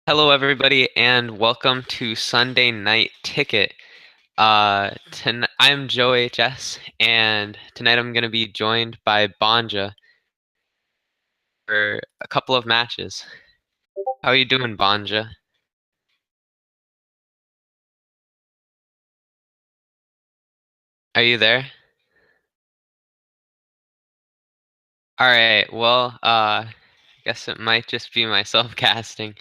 Hello, everybody, and welcome to Sunday Night Ticket. I'm Joe HS, and tonight I'm going to be joined by Banja for a couple of matches. How are you doing, Banja? Are you there? All right. Well, I guess it might just be myself casting.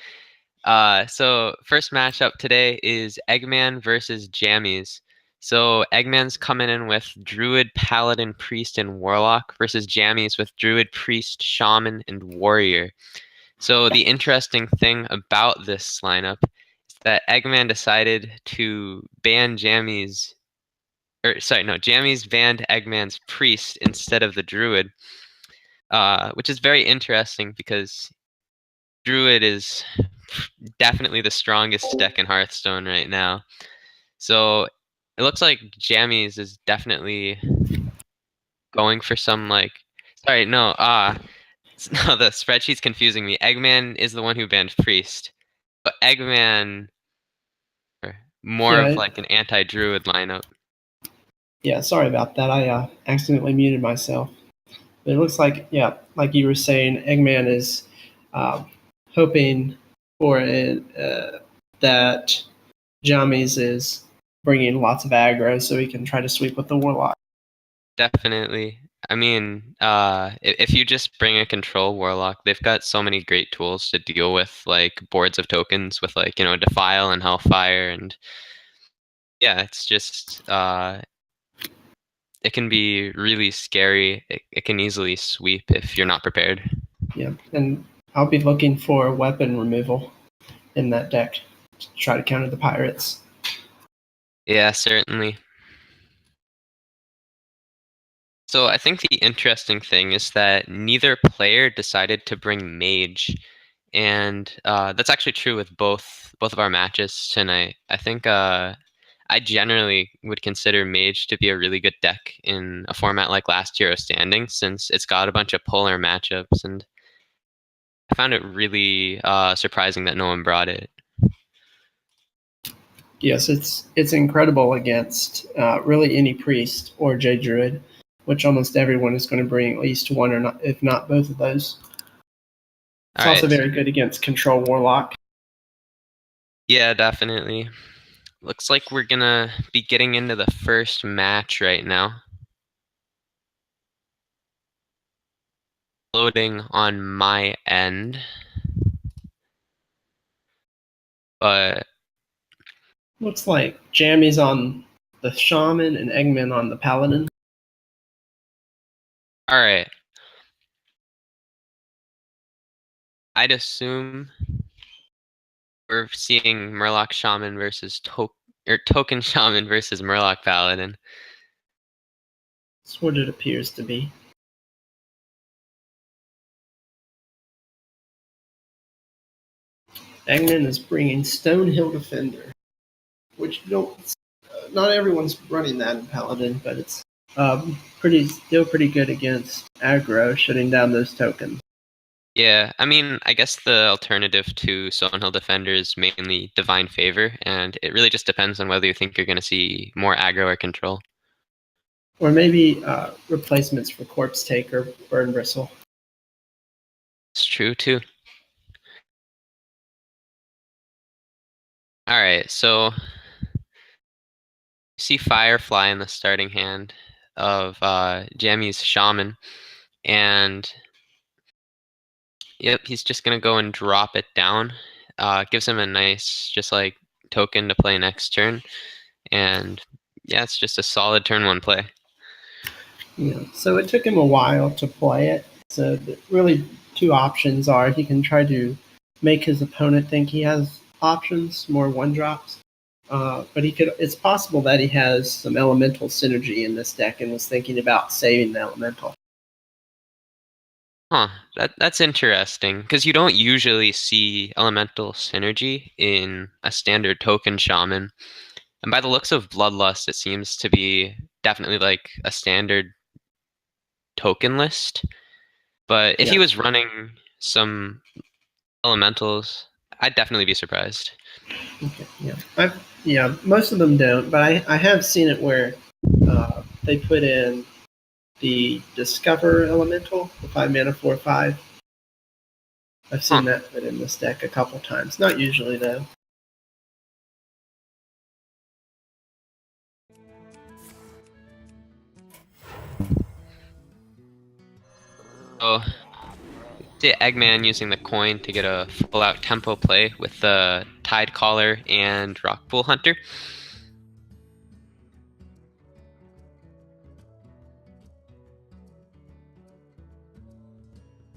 So first matchup today is Eggman versus Jammies. So Eggman's coming in with Druid, Paladin, Priest, and Warlock versus Jammies with Druid, Priest, Shaman, and Warrior. So the interesting thing about this lineup is that Eggman decided to ban Jammies, or sorry, no, Jammies banned Eggman's Priest instead of the Druid, which is very interesting because Druid is definitely the strongest deck in Hearthstone right now. So it looks like Jammies is definitely going for some like sorry, no, no, the spreadsheet's confusing me. Eggman is the one who banned Priest. But Eggman more Yeah, of like an anti-druid lineup. yeah. Sorry about that. I accidentally muted myself. But it looks like, yeah, like you were saying, Eggman is uh, hoping for it that Jammies is bringing lots of aggro so he can try to sweep with the Warlock. Definitely. I mean, if you just bring a control warlock, they've got so many great tools to deal with, like boards of tokens with like, Defile and Hellfire, and yeah, it's just it can be really scary. It can easily sweep if you're not prepared. Yeah, and I'll be looking for weapon removal in that deck to try to counter the pirates. Yeah, certainly. So I think the interesting thing is that neither player decided to bring mage, and that's actually true with both of our matches tonight. I think I generally would consider mage to be a really good deck in a format like Last Hero Standing, since it's got a bunch of polar matchups, and I found it really surprising that no one brought it. Yes, it's incredible against really any priest or J Druid, which almost everyone is going to bring at least one or not, if not both of those. It's All also right, very good against control warlock. yeah, definitely. Looks like we're gonna be getting into the first match right now. Loading on my end, but Looks like Jammies on the shaman and Eggman on the paladin. all right. I'd assume we're seeing Murloc Shaman versus Token Shaman versus Murloc Paladin. That's what it appears to be. Eggman is bringing Stonehill Defender, which not everyone's running that in Paladin, but it's still pretty good against aggro, shutting down those tokens. Yeah, I mean, I guess the alternative to Stonehill Defender is mainly Divine Favor, and it really just depends on whether you think you're going to see more aggro or control. Or maybe replacements for Corpse Taker, Burn Bristle. It's true too. All right, so you see Firefly in the starting hand of Jammy's Shaman, and yep, he's just gonna go and drop it down. Gives him a nice, just like token to play next turn, and yeah, it's just a solid turn one play. Yeah, so it took him a while to play it. So really, two options are he can try to make his opponent think he has options, more one drops. But he could. It's possible that he has some elemental synergy in this deck and was thinking about saving the elemental. Huh, that's interesting, because you don't usually see elemental synergy in a standard token shaman. And by the looks of Bloodlust, it seems to be definitely like a standard token list. But if he Yeah, was running some elementals, I'd definitely be surprised. Okay, yeah, most of them don't, but I have seen it where they put in the Discover Elemental, the 5 mana 4/5. I've Huh. seen that put in this deck a couple times. Not usually though. So, see Eggman using the coin to get a full-out tempo play with the Tide Caller and Rockpool Hunter.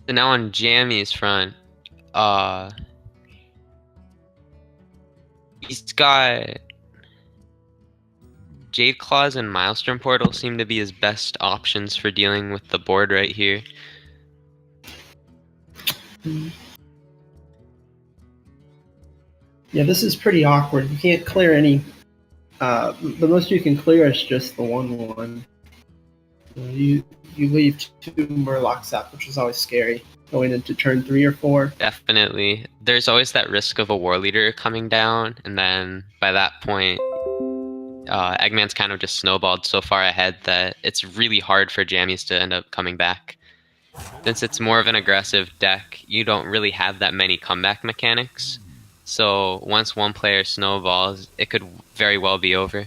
So now on Jammy's front, he's got Jade Claws and Maelstrom Portal seem to be his best options for dealing with the board right here. Yeah, this is pretty awkward. You can't clear any. The most you can clear is just the 1/1. You leave 2 Murlocs up, which is always scary going into turn 3 or 4. Definitely. There's always that risk of a War Leader coming down, and then by that point, Eggman's kind of just snowballed so far ahead that it's really hard for Jammies to end up coming back. Since it's more of an aggressive deck, you don't really have that many comeback mechanics. So once one player snowballs, it could very well be over.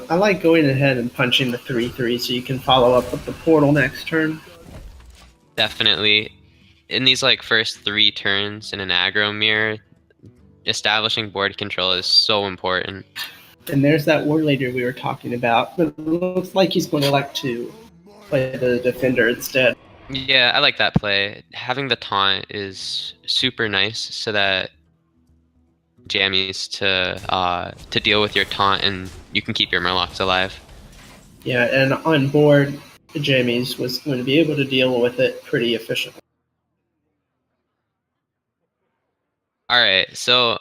I like going ahead and punching the 3/3 so you can follow up with the portal next turn. Definitely. In these first 3 turns in an aggro mirror, establishing board control is so important. And there's that War Leader we were talking about, but it looks like he's going to elect to play the defender instead. Yeah, I like that play. Having the taunt is super nice so that jammies to deal with your taunt and you can keep your Murlocs alive. Yeah, and on board, the Jammies was going to be able to deal with it pretty efficiently. Alright, so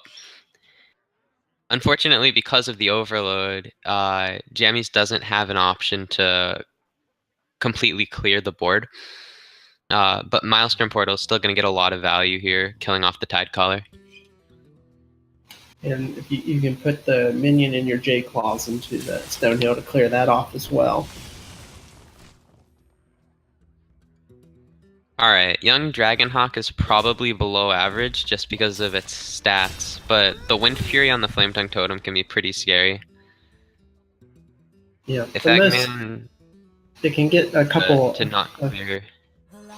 unfortunately because of the overload, jammies doesn't have an option to completely clear the board. But Maelstrom Portal is still going to get a lot of value here, killing off the Tide Caller. And if you can put the minion in your J Claws into the Stonehill to clear that off as well. Alright, Young Dragonhawk is probably below average just because of its stats, but the Wind Fury on the Flametongue Totem can be pretty scary. Yeah, If the most Eggman they can get a couple to not clear.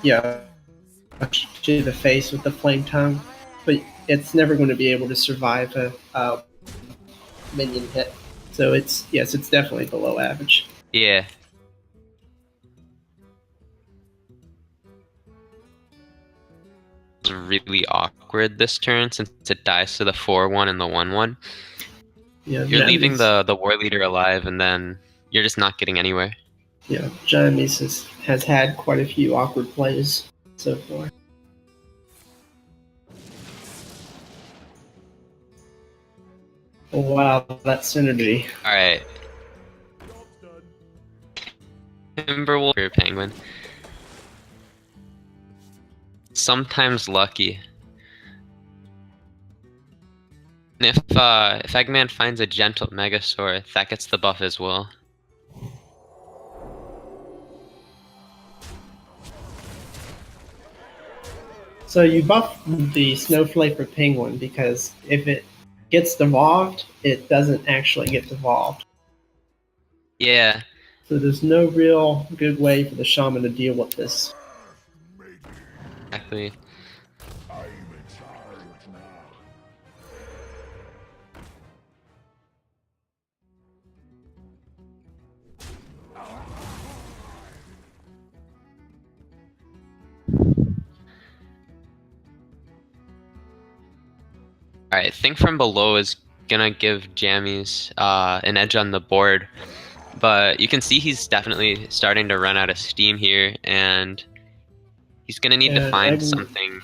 To the face with the flame tongue, but it's never going to be able to survive a minion hit. So it's definitely below average. Yeah. It's really awkward this turn since it dies to the 4/1 and the 1/1. Yeah, you're leaving the War Leader alive and then you're just not getting anywhere. Yeah, James has had quite a few awkward plays so far. Oh, wow, that synergy. Alright. Timberwolf or Penguin. Sometimes lucky. And if Eggman finds a gentle Megasaur, that gets the buff as well. So you buff the Snowflake for Penguin because if it gets devolved, it doesn't actually get devolved. Yeah. So there's no real good way for the Shaman to deal with this. Exactly. Alright, Think from Below is gonna give Jammies an edge on the board, but you can see he's definitely starting to run out of steam here, and he's gonna need to find something.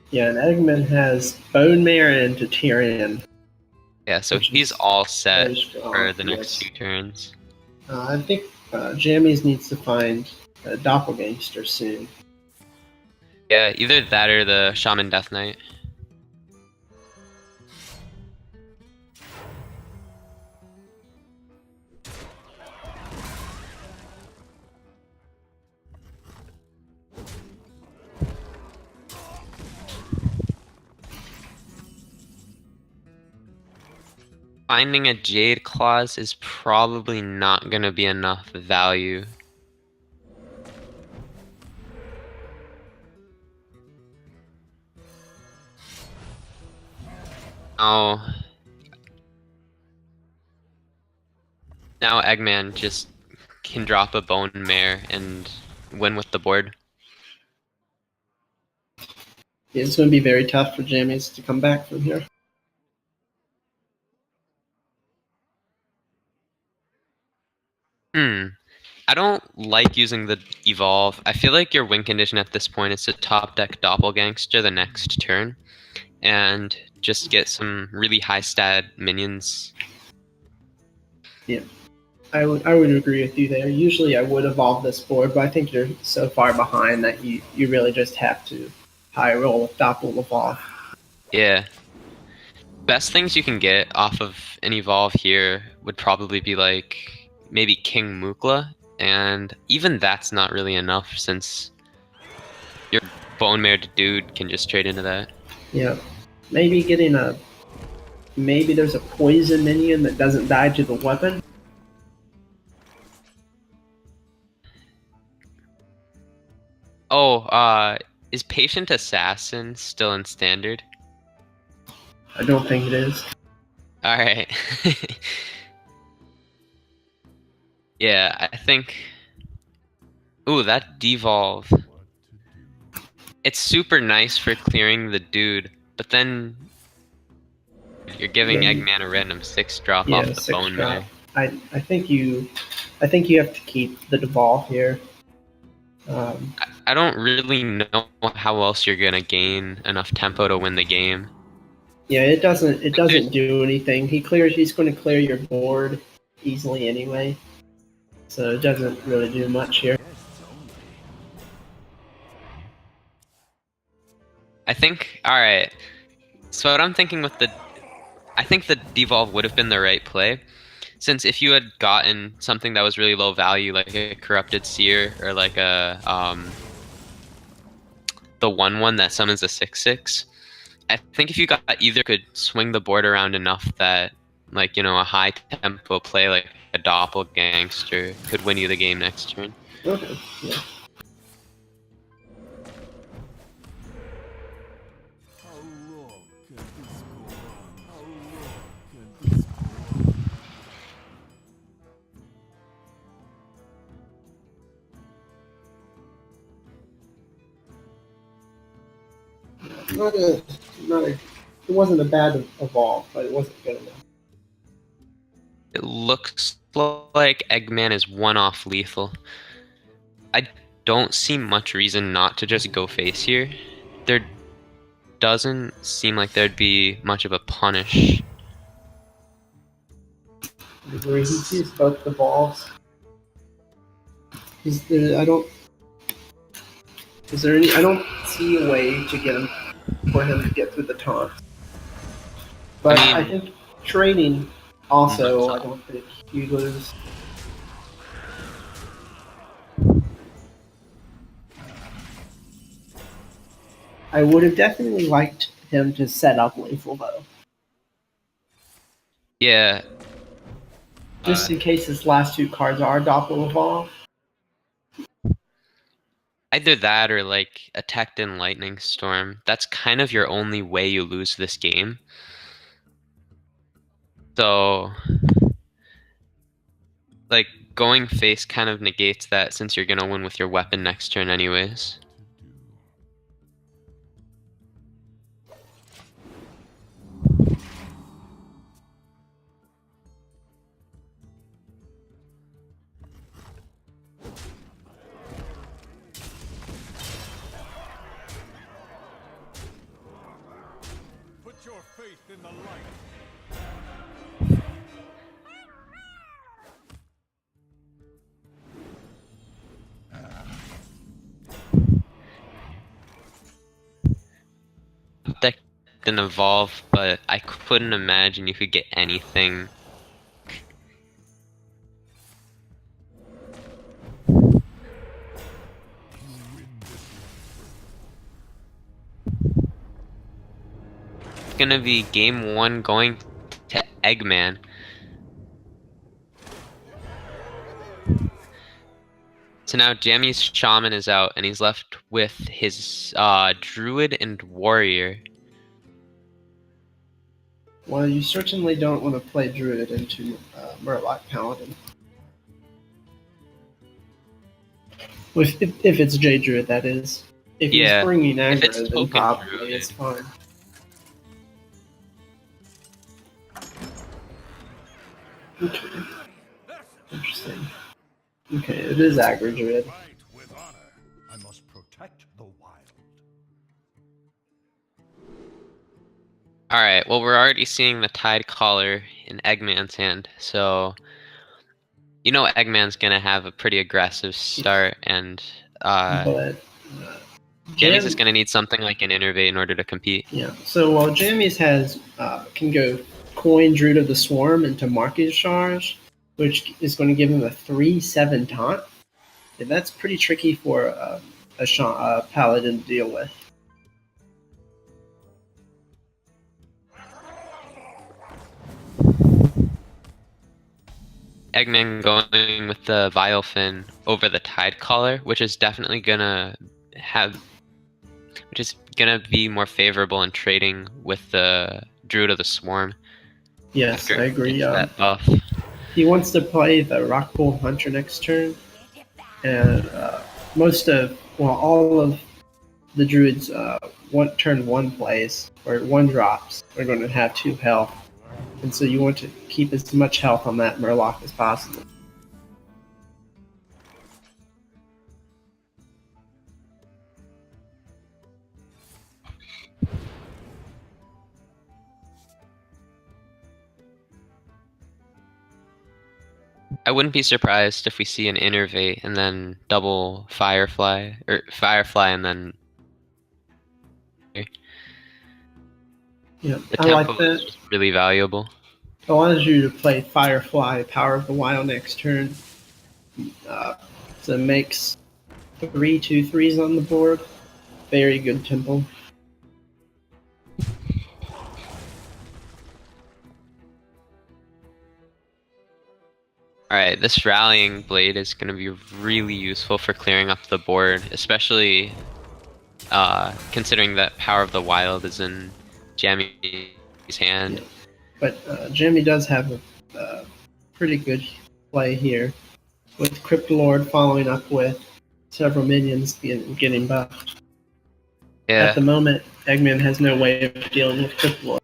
Yeah, and Eggman has Bone Mare into Tyrion. Yeah, so he's all set for the next 2 turns. I think Jammies needs to find a Doppelgangster soon. Yeah, either that or the Shaman Death Knight. Finding a Jade Claws is probably not going to be enough value. Oh, now Eggman just can drop a Bone Mare and win with the board. It's going to be very tough for Jammies to come back from here. I don't like using the Evolve. I feel like your win condition at this point is to top deck Doppelgangster the next turn and just get some really high stat minions. Yeah, I would agree with you there. Usually I would evolve this board, but I think you're so far behind that you really just have to high roll with Doppel Evolve. Yeah. Best things you can get off of an Evolve here would probably be like maybe King Mukla, and even that's not really enough since your Bone Mare dude can just trade into that. Yeah, maybe getting maybe there's a poison minion that doesn't die to the weapon. Oh, is Patient Assassin still in standard? I don't think it is. Alright. Yeah, I think. Ooh, that devolve. It's super nice for clearing the dude, but then you're giving Yeah, Eggman a random 6 drop yeah, off the six Bone drop. Mare. I think you have to keep the devolve here. I don't really know how else you're gonna gain enough tempo to win the game. Yeah, it doesn't There's, do anything. He's going to clear your board easily anyway, so it doesn't really do much here. I think. All right. So what I'm thinking with I think the devolve would have been the right play, since if you had gotten something that was really low value, like a corrupted seer or like a the 1/1 that summons a 6/6. I think if you got either could swing the board around enough that, like, a high tempo play like a Doppelgangster could win you the game next turn. Okay, yeah. Not a, not a. It wasn't a bad evolve, but it wasn't good enough. It looks like Eggman is one-off lethal. I don't see much reason not to just go face here. There doesn't seem like there'd be much of a punish. I agree. He sees both evolves. Is there? I don't. Is there any? I don't see a way to get him for him to get through the taunt. But I I mean, think trading also. I Mozart. don't think you lose. I would have definitely liked him to set up lethal though, Yeah, just in case his last two cards are Doppel Evolve. either that or like attacked in Lightning Storm. That's kind of your only way you lose this game. So, like, going face kind of negates that since you're gonna win with your weapon next turn anyways. Put your faith in the light. an evolve, but I couldn't imagine you could get anything. It's gonna be game 1 going to Eggman. So now Jammy's Shaman is out, and he's left with his Druid and Warrior. Well, you certainly don't want to play Druid into Murloc Paladin. If it's J Druid, that is. If he's bringing if it's aggro, then token probably Druid. it's fine. Okay. Interesting. Okay, it is aggro Druid. Fight with honor. I must protect the wild. Alright, well, we're already seeing the Tide Collar in Eggman's hand, so you know Eggman's gonna have a pretty aggressive start, and But Jammies is gonna need something like an Innervate in order to compete. yeah. So while Jammies has can go coin Druid of the Swarm into Market Charge, which is going to give him a 3/7 taunt. And that's pretty tricky for a Paladin to deal with. Eggman going with the Vilephin over the Tide Collar, which is definitely gonna be more favorable in trading with the Druid of the Swarm. Yes, I agree. That buff. He wants to play the Rockpool Hunter next turn, and all of the Druids turn 1 plays or 1 drops are going to have 2 health, and so you want to keep as much health on that Murloc as possible. I wouldn't be surprised if we see an Innervate and then double Firefly, or Firefly and then... Yeah, The I like tempo that. is really valuable. It allows you to play Firefly, Power of the Wild next turn. So it makes 3 2/3s on the board. Very good tempo. Alright, this Rallying Blade is going to be really useful for clearing up the board, especially considering that Power of the Wild is in Jammy's hand. Yeah. But Jammy does have a pretty good play here, with Cryptolord following up with several minions getting buffed. Yeah. At the moment, Eggman has no way of dealing with Cryptolord.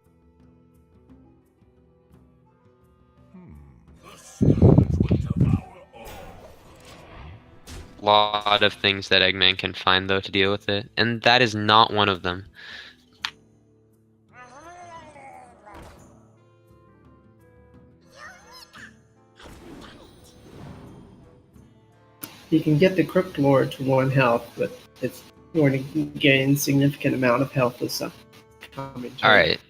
Lot of things that Eggman can find though to deal with it, and that is not one of them. You can get the Cryptolord to 1 health, but it's going to gain significant amount of health with some coming turn. Alright,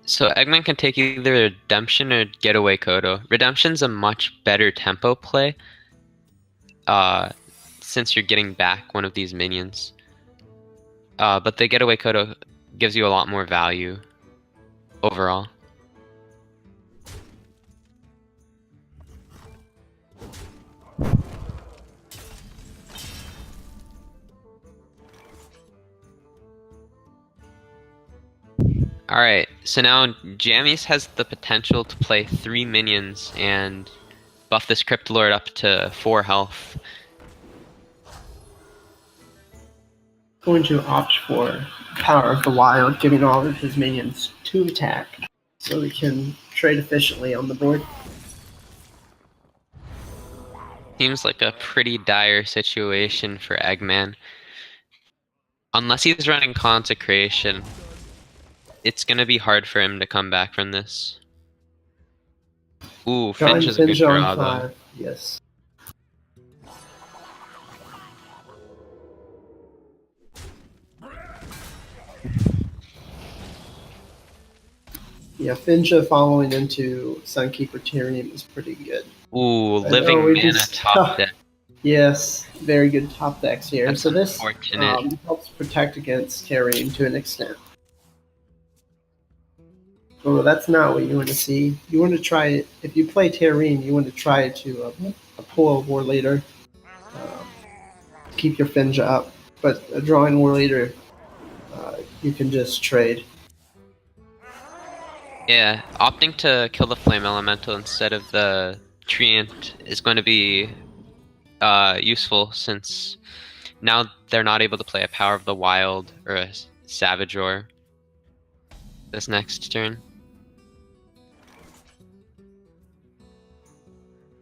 so Eggman can take either Redemption or Getaway Kodo. Redemption's a much better tempo play, since you're getting back one of these minions. But the Getaway Kodo gives you a lot more value overall. Alright, so now Jammies has the potential to play 3 minions and buff this Cryptolord up to 4 health. Going to opt for Power of the Wild, giving all of his minions 2 attack, so he can trade efficiently on the board. Seems like a pretty dire situation for Eggman. Unless he's running Consecration, it's gonna be hard for him to come back from this. Ooh, Finch is a good draw though. 5, yes. Yeah, Finja following into Sunkeeper Tyrion is pretty good. Ooh, But oh, living we mana just top deck. yes, very good top decks here. That's So this unfortunate. helps protect against Tyrion to an extent. Oh, that's not what you want to see. You want to try it if you play Tyrion. You want to try to pull a War Leader, keep your Finja up. But a drawing War Leader, you can just trade. Yeah, opting to kill the Flame Elemental instead of the Treant is going to be useful since now they're not able to play a Power of the Wild or a Savage Roar this next turn.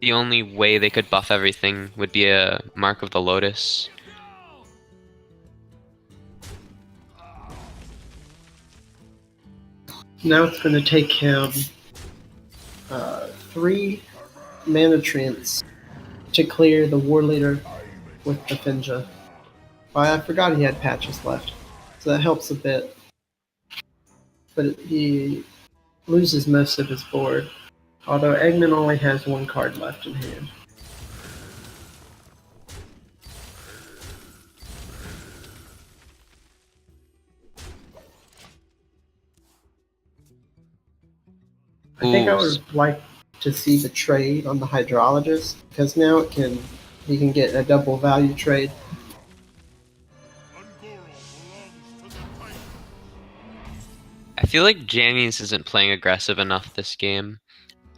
The only way they could buff everything would be a Mark of the Lotus. Now it's going to take him 3 mana treants to clear the War Leader with the Finja. Well, I forgot he had patches left, so that helps a bit. But he loses most of his board, although Eggman only has 1 card left in hand. I think I Ooh, would like to see the trade on the Hydrologist, because now he can get a double value trade. I feel like Jammies isn't playing aggressive enough this game.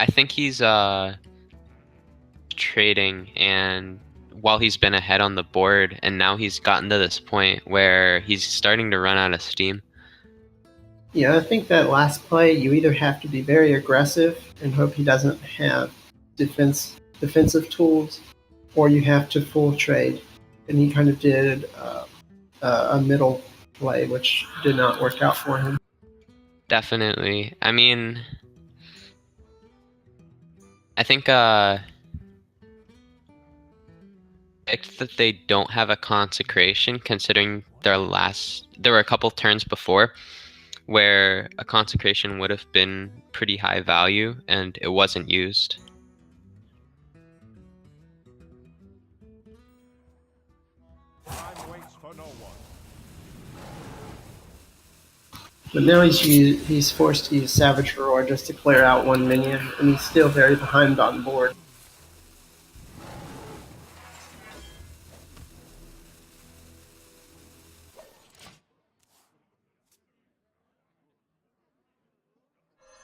I think he's trading and while he's been ahead on the board and now he's gotten to this point where he's starting to run out of steam. Yeah, I think that last play you either have to be very aggressive and hope he doesn't have defensive tools, or you have to full trade. And he kind of did a middle play, which did not work out for him. Definitely. I mean, I think that they don't have a consecration considering there were a couple turns before where a consecration would have been pretty high value and it wasn't used. Time waits for no one. But now he's forced to use Savage Roar just to clear out 1 minion, and he's still very behind on board.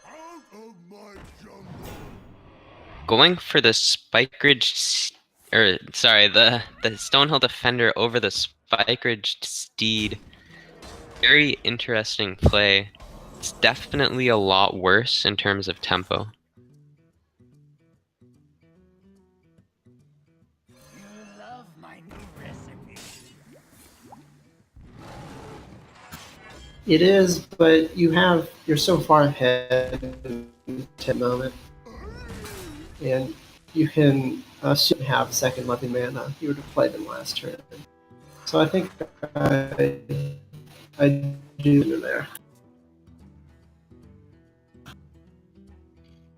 Out of my jungle. Going for the Spike Ridge, the Stonehill Defender over the Spike Ridge Steed. Very interesting play. It's definitely a lot worse in terms of tempo. You love my new recipe. It is, but you're so far ahead at the moment, and you can soon have second loving mana. You would have played them last turn, so I think I do there.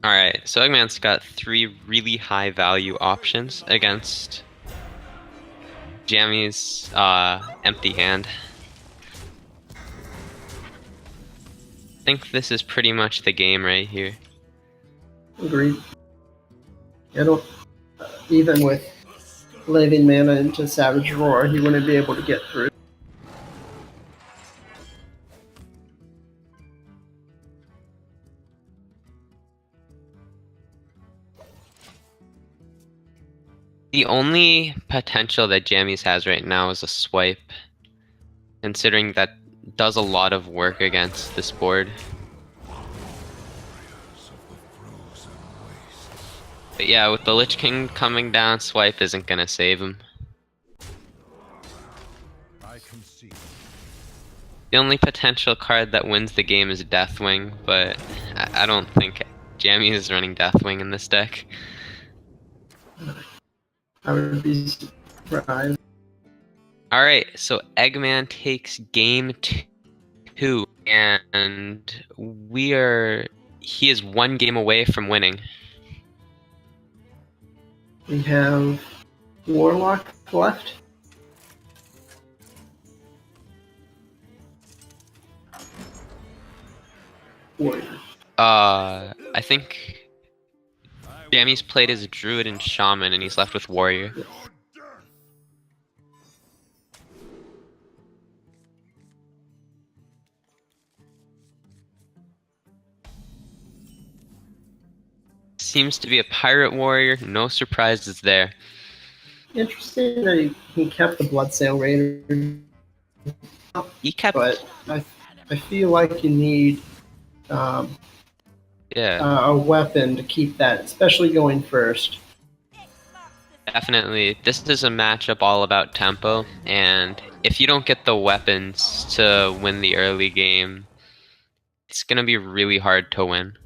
Alright, so Eggman's got 3 really high value options against Jammy's empty hand. I think this is pretty much the game right here. Agreed. I don't even with living mana into Savage Roar, he wouldn't be able to get through. The only potential that Jammies has right now is a swipe, considering that does a lot of work against this board. But yeah, with the Lich King coming down, swipe isn't gonna save him. I can see. The only potential card that wins the game is Deathwing, but I don't think Jammies is running Deathwing in this deck. I would be surprised. Alright, so Eggman takes game 2, and we are he is 1 game away from winning. We have Warlock left. Warrior. I think Jammy's played as a druid and shaman, and he's left with warrior. Your death. Seems to be a pirate warrior. No surprises there. Interesting that he kept the Bloodsail Raider, He kept, but I feel like you need yeah, a weapon to keep that, especially going first. definitely. This is a matchup all about tempo, and if you don't get the weapons to win the early game, it's gonna be really hard to win.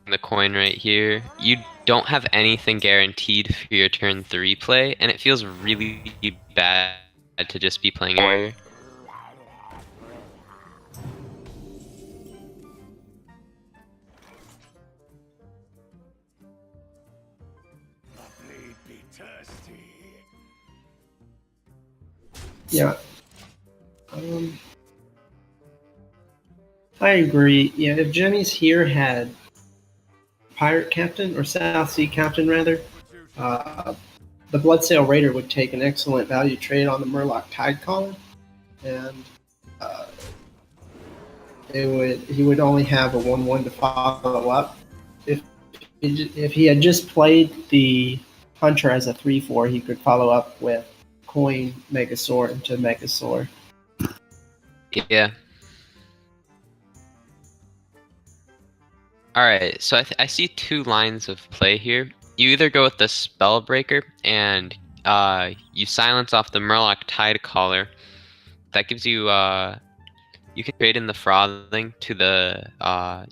The coin right here. You don't have anything guaranteed for your turn 3 play, and it feels really bad to just be playing warrior. The blade be thirsty. Yeah. I agree. Yeah, if Jenny's here had Pirate Captain, or South Sea Captain rather, the Bloodsail Raider would take an excellent value trade on the Murloc Tidecaller, and he would only have a 1/1 to follow up. If he had just played the Hunter as a 3/4, he could follow up with Coin Megasaur into Megasaur. Yeah. Alright, so I see 2 lines of play here. You either go with the Spellbreaker and you silence off the Murloc Tidecaller. That gives you you can trade in the Frothing to the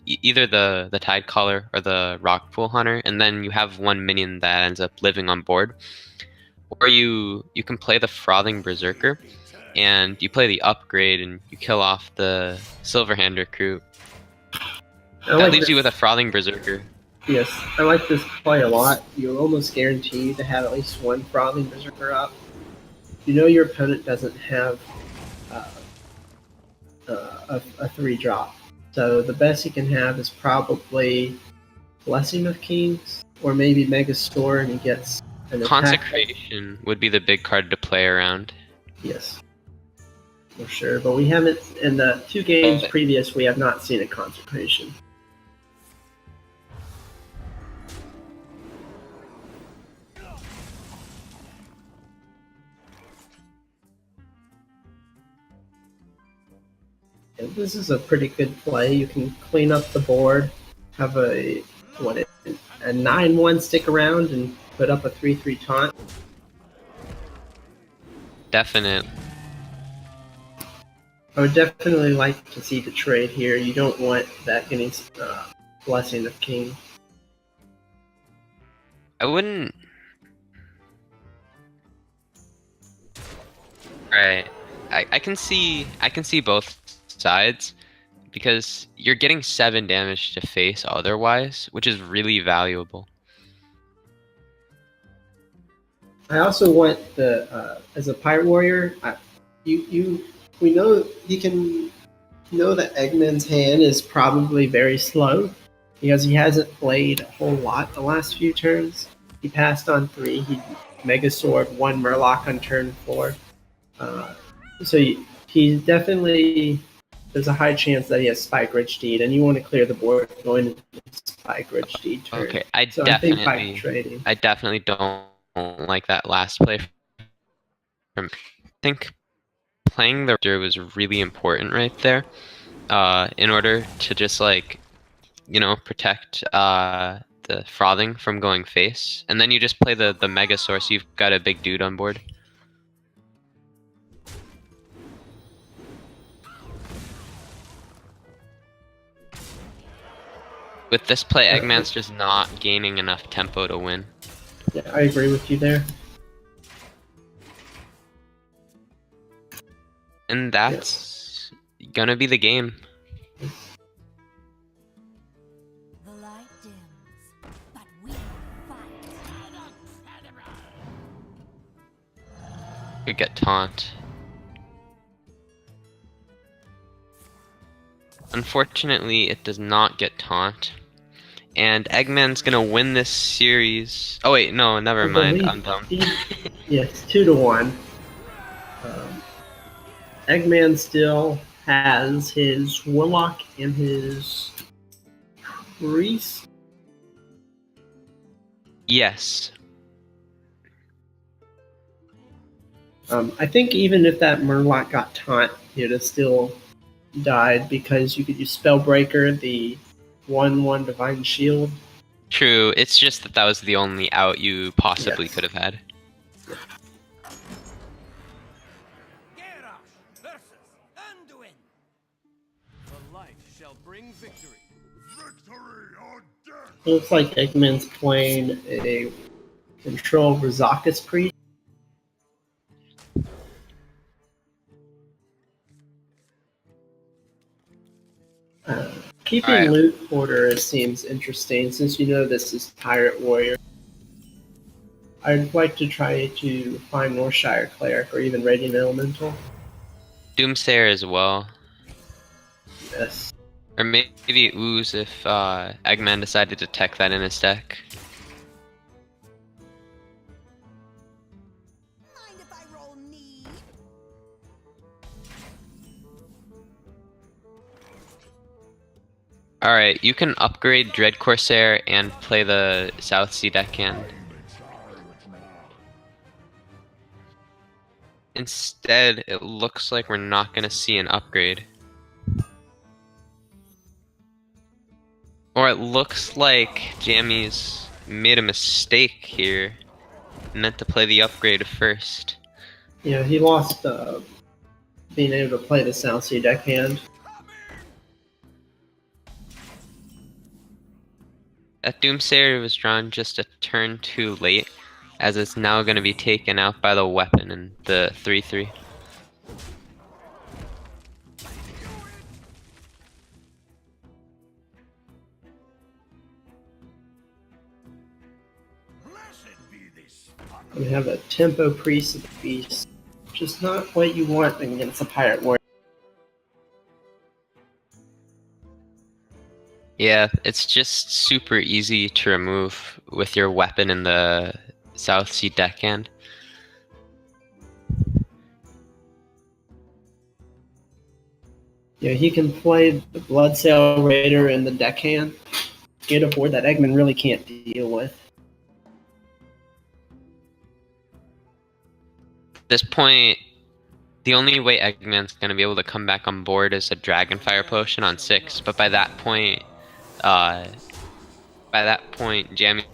either the Tidecaller or the Rockpool Hunter, and then you have 1 minion that ends up living on board. Or you can play the Frothing Berserker, and you play the upgrade and you kill off the Silverhand recruit. That leaves you with a Frothing Berserker. Yes, I like this play a lot. You're almost guaranteed to have at least one Frothing Berserker up. You know your opponent doesn't have a 3-drop. So the best he can have is probably Blessing of Kings, or maybe Megasaur, and he gets an Consecration would be the big card to play around. Yes, for sure. But we haven't, in the 2 games previous, we have not seen a Consecration. And this is a pretty good play. You can clean up the board, have a 9/1 stick around, and put up a 3/3 taunt. Definite. I would definitely like to see the trade here. You don't want that getting Blessing of King. I wouldn't. Right. I can see both sides, because you're getting 7 damage to face otherwise, which is really valuable. I also want the as a Pirate Warrior, we know that Eggman's hand is probably very slow because he hasn't played a whole lot the last few turns. He passed on 3. He Megasaur 1 Murloc on turn 4. So he definitely, there's a high chance that he has Spike Ridge Deed, and you want to clear the board going into Spike Ridge Deed turn. Okay, I so definitely I think don't like that last play from. I think playing the Raptor was really important right there, in order to just protect the Frothing from going face, and then you just play the Megasaur, so you've got a big dude on board. With this play, Eggman's just not gaining enough tempo to win. Yeah, I agree with you there. And that's gonna be the game. The light dims, but we fight. Could get taunt. Unfortunately, it does not get taunt. And Eggman's gonna win this series. Oh wait, no, never I mind. believe I'm dumb. yes, 2-1. Eggman still has his Warlock and his Priest. Yes. I think even if that Murloc got taunt, he'd have still died because you could use Spellbreaker, the 1/1 Divine Shield. True. It's just that that was the only out you possibly Yes. could have had. Garrosh versus Anduin. The light shall bring victory. Victory or death. It looks like Eggman's playing a Control Razakus Priest. Keeping Alright. loot order seems interesting since you know this is Pirate Warrior. I'd like to try to find more Shire Cleric or even Radiant Elemental. Doomsayer as well. Yes. Or maybe Ooze if Eggman decided to tech that in his deck. Mind if I roll me? Alright, you can upgrade Dread Corsair and play the South Sea deckhand. Instead, it looks like we're not going to see an upgrade. Or it looks like Jammies made a mistake here. Meant to play the upgrade first. Yeah, he lost being able to play the South Sea deckhand. That Doomsayer was drawn just a turn too late, as it's now going to be taken out by the weapon in the 3/3. Blessed be this spot. We have a Tempo Priest of the Beast, which is not what you want against a Pirate Warrior. Yeah, it's just super easy to remove with your weapon in the South Sea deckhand. Yeah, he can play the Bloodsail Raider in the deckhand, get a board that Eggman really can't deal with. At this point, the only way Eggman's going to be able to come back on board is a Dragonfire Potion on 6, but by that point, Jammy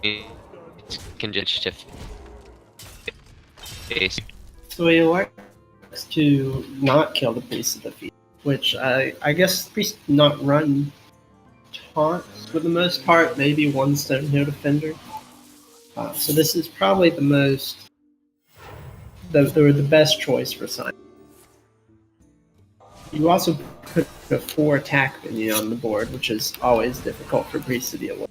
can just shift face. So he likes to not kill the Priest of the Feast, which I guess Priest not run taunts for the most part, maybe one Stonehill Defender. So this is probably the best choice for Simon. You also put a 4 attack minion on the board, which is always difficult for Priest to deal with.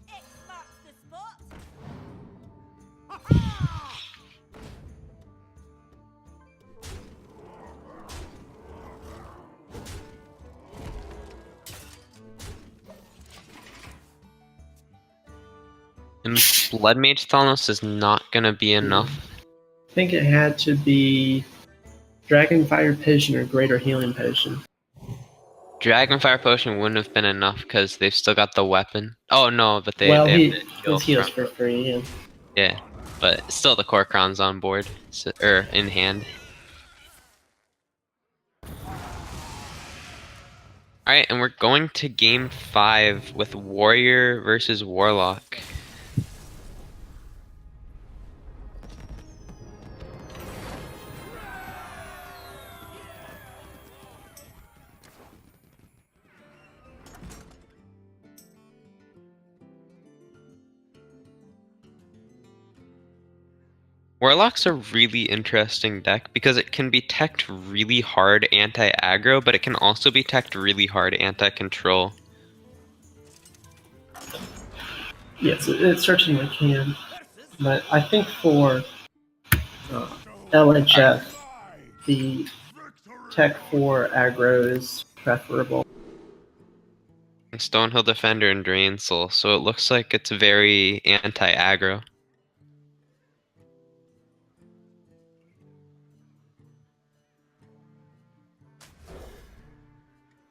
X marks the spot. And Blood Mage Thanos is not going to be enough. I think it had to be Dragonfire Potion or Greater Healing Potion. Dragonfire Potion wouldn't have been enough because they've still got the weapon. Oh no, but they Well, have he the his heals from- for free. Yeah. Yeah, but still the Korkron's on board, so, or in hand. Alright, and we're going to game 5 with Warrior versus Warlock. Warlock's a really interesting deck because it can be teched really hard anti-aggro, but it can also be teched really hard anti-control. Yes, it certainly can. But I think for LHF, the Tech 4 aggro is preferable. Stonehill Defender and Drain Soul, so it looks like it's very anti-aggro.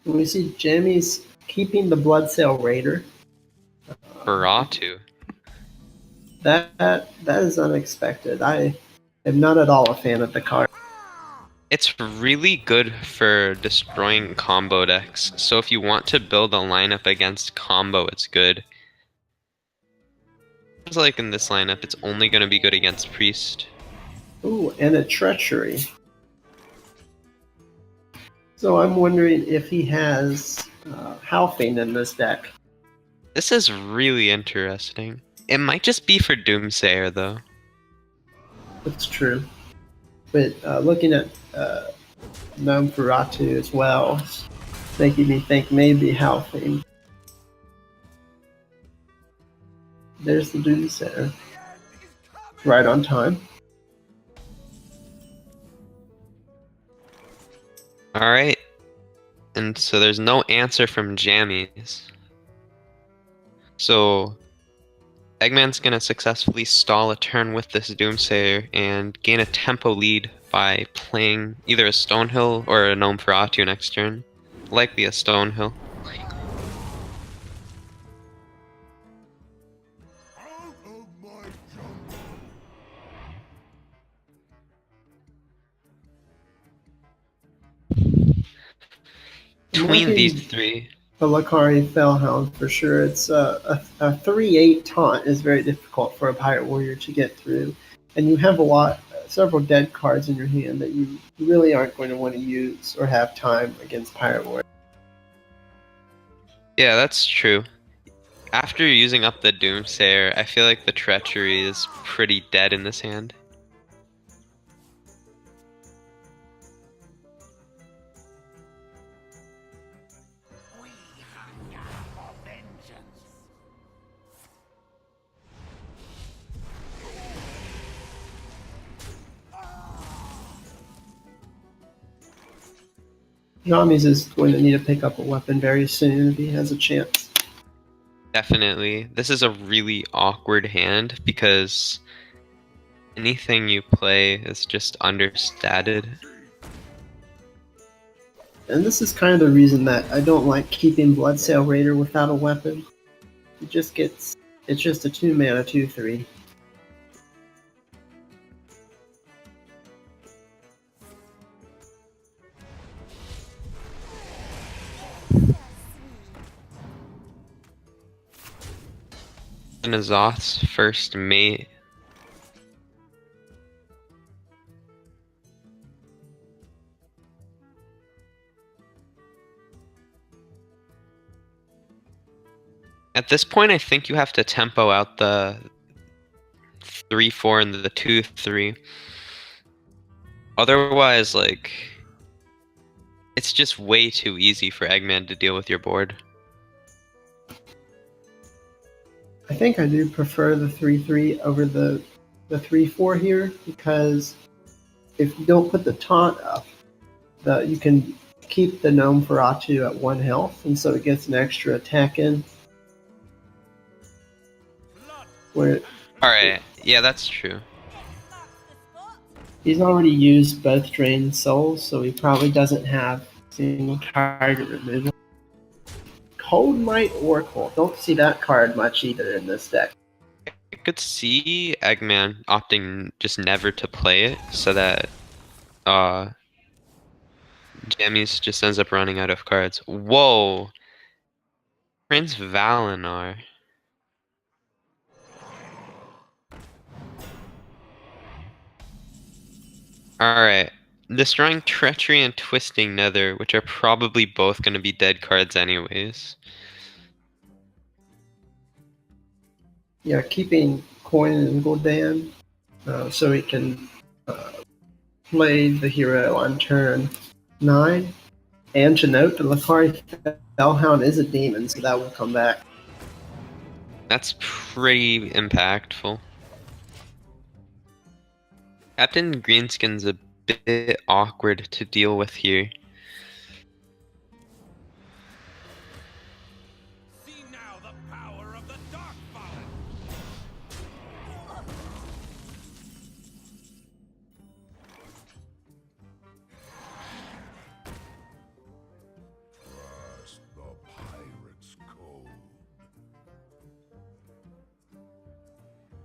We see Jammy's keeping the Bloodsail Raider. Baratu. That is unexpected. I am not at all a fan of the card. It's really good for destroying combo decks, so if you want to build a lineup against combo, it's good. It's like in this lineup, it's only going to be good against Priest. Ooh, and a Treachery. So I'm wondering if he has Halfing in this deck. This is really interesting. It might just be for Doomsayer, though. That's true. But looking at Gnome Feratu as well, it's making me think maybe Halfing. There's the Doomsayer. Right on time. Alright. And so there's no answer from Jammies. So Eggman's gonna successfully stall a turn with this Doomsayer and gain a tempo lead by playing either a Stonehill or a Gnome Feratu next turn. Likely a Stonehill. Out of my jungle. Between these Liking three, the Lakari Fellhound for sure. It's a 3/8 taunt is very difficult for a Pirate Warrior to get through, and you have several dead cards in your hand that you really aren't going to want to use or have time against Pirate Warrior. yeah, that's true. After using up the Doomsayer, I feel like the Treachery is pretty dead in this hand. We hunger for vengeance. Jamis is going to need to pick up a weapon very soon if he has a chance. Definitely. This is a really awkward hand because anything you play is just understated. And this is kind of the reason that I don't like keeping Bloodsail Raider without a weapon. It's just a 2-mana 2/3. Nazoth's first mate. At this point, I think you have to tempo out the 3/4 and the 2/3. Otherwise, like, it's just way too easy for Eggman to deal with your board. I think I do prefer the 3/3 over the 3/4 here because if you don't put the taunt up, you can keep the Gnome Feratu at 1 health, and so it gets an extra attack in. Where Alright, yeah, that's true. he's already used both Drain Souls, so he probably doesn't have single target removal. Cold Might Oracle. Don't see that card much either in this deck. I could see Eggman opting just never to play it so that Jammies just ends up running out of cards. Whoa! Prince Valinar. Alright. Destroying Treachery and Twisting Nether, which are probably both going to be dead cards anyways. Yeah, keeping Coin and Gul'dan so he can play the hero on turn 9. And to note, the Lakari Fellhound is a demon, so that will come back. That's pretty impactful. Captain Greenskin's a bit awkward to deal with here. See now the power of the Dark Fallen. Trust the pirate's code.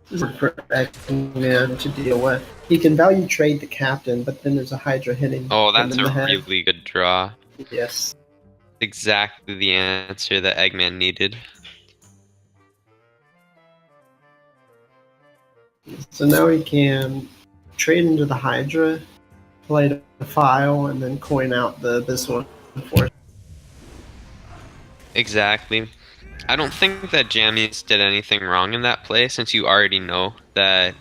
This is for Eggman to deal with. He can value trade the captain, but then there's a Hydra hitting Oh, him that's in the a head. really good draw. Yes. Exactly the answer that Eggman needed. So now he can trade into the Hydra, play the file, and then coin out this one for. Exactly. I don't think that Jammies did anything wrong in that play, since you already know that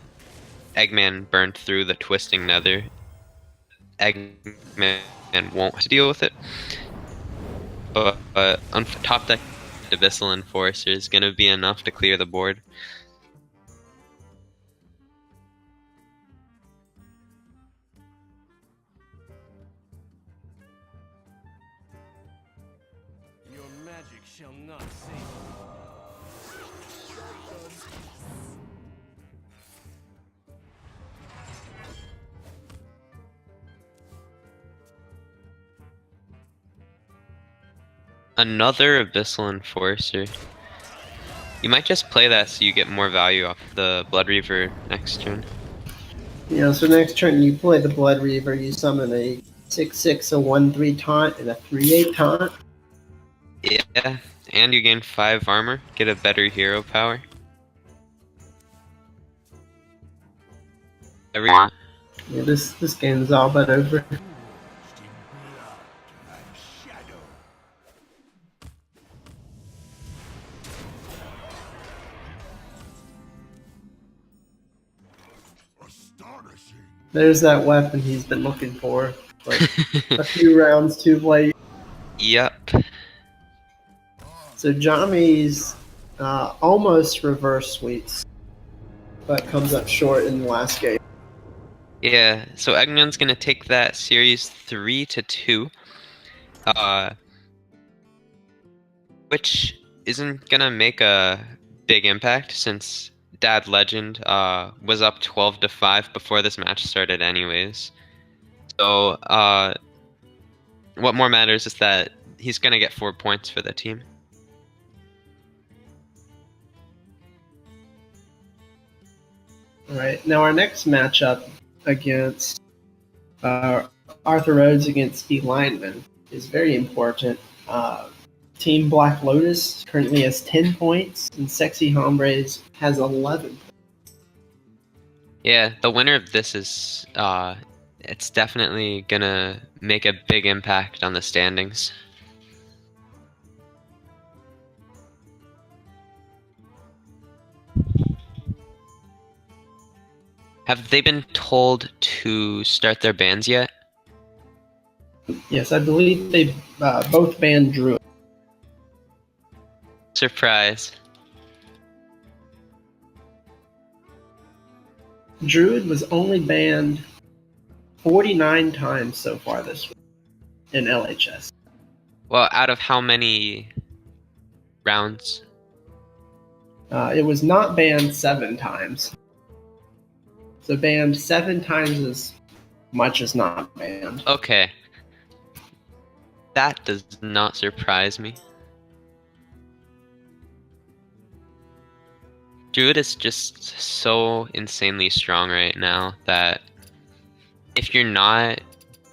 Eggman burned through the Twisting Nether. Eggman won't have to deal with it. But on top deck, Abyssal Enforcer is going to be enough to clear the board. Your magic shall not save you. Another Abyssal Enforcer. You might just play that so you get more value off the Blood Reaver next turn. So next turn you play the Blood Reaver, you summon a 6/6, a 1/3 taunt, and a 3/8 taunt. Yeah, and you gain 5 armor, get a better hero power. Yeah, this game is all but over. In blood and shadow. Astonishing. There's that weapon he's been looking for, like a few rounds too late. Yep. So Jami's almost reverse sweeps, but comes up short in the last game. Yeah, so Eggman's gonna take that series 3-2. Which isn't gonna make a big impact since Dad Legend was up 12-5 before this match started anyways. So what more matters is that he's gonna get 4 points for the team. All right, now our next matchup against Arthur Rhodes against Steve Lineman is very important. Team Black Lotus currently has 10 points, and Sexy Hombres has 11. Yeah, the winner of this is it's definitely gonna make a big impact on the standings. Have they been told to start their bans yet? Yes, I believe they both banned Druid. Surprise. Druid was only banned 49 times so far this week in LHS. Well, out of how many rounds? It was not banned 7 times. So banned 7 times as much as not banned. Okay. That does not surprise me. Druid is just so insanely strong right now that if you're not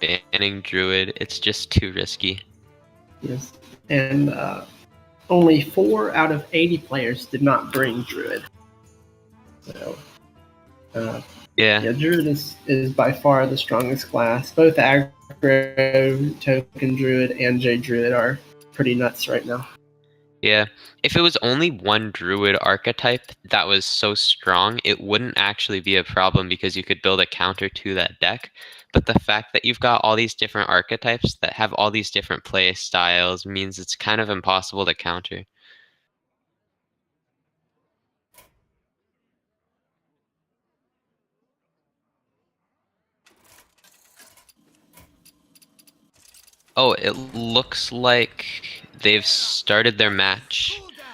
banning Druid, it's just too risky. Yes. And only 4 out of 80 players did not bring Druid. So, Yeah. Druid is by far the strongest class. Both Aggro, Token Druid, and J Druid are pretty nuts right now. Yeah. If it was only one druid archetype that was so strong, it wouldn't actually be a problem because you could build a counter to that deck. But the fact that you've got all these different archetypes that have all these different play styles means it's kind of impossible to counter. Oh, it looks like they've started their match. Cool down.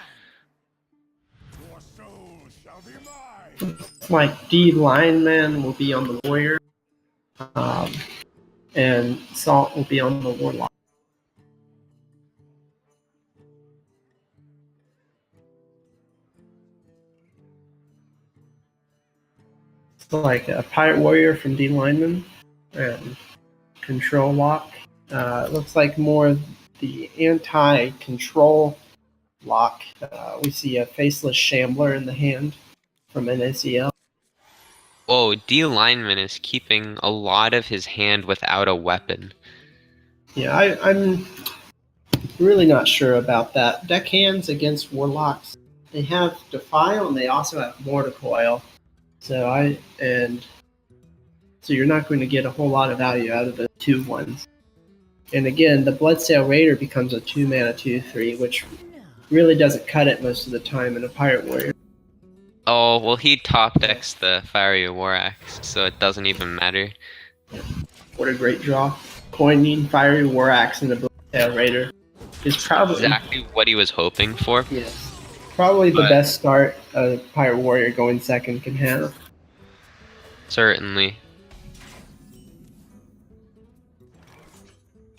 Your soul shall be mine. It's like D Lineman will be on the Warrior, and Salt will be on the Warlock. It's like a Pirate Warrior from D Lineman and Control Lock. It looks like more the anti-control lock. We see a Faceless Shambler in the hand from NACL. Oh, D Lineman is keeping a lot of his hand without a weapon. Yeah, I'm really not sure about that. Deckhands against Warlocks, they have Defile and they also have Mortar Coil. So you're not going to get a whole lot of value out of the 2/1s. And again, the Bloodsail Raider becomes a 2-mana 2/3, which really doesn't cut it most of the time in a Pirate Warrior. Oh, well, he top decks the Fiery War Axe, so it doesn't even matter. What a great draw. Coining Fiery War Axe and the Bloodsail Raider is probably Exactly what he was hoping for. yes, probably the But- best start a Pirate Warrior going second can have. Certainly.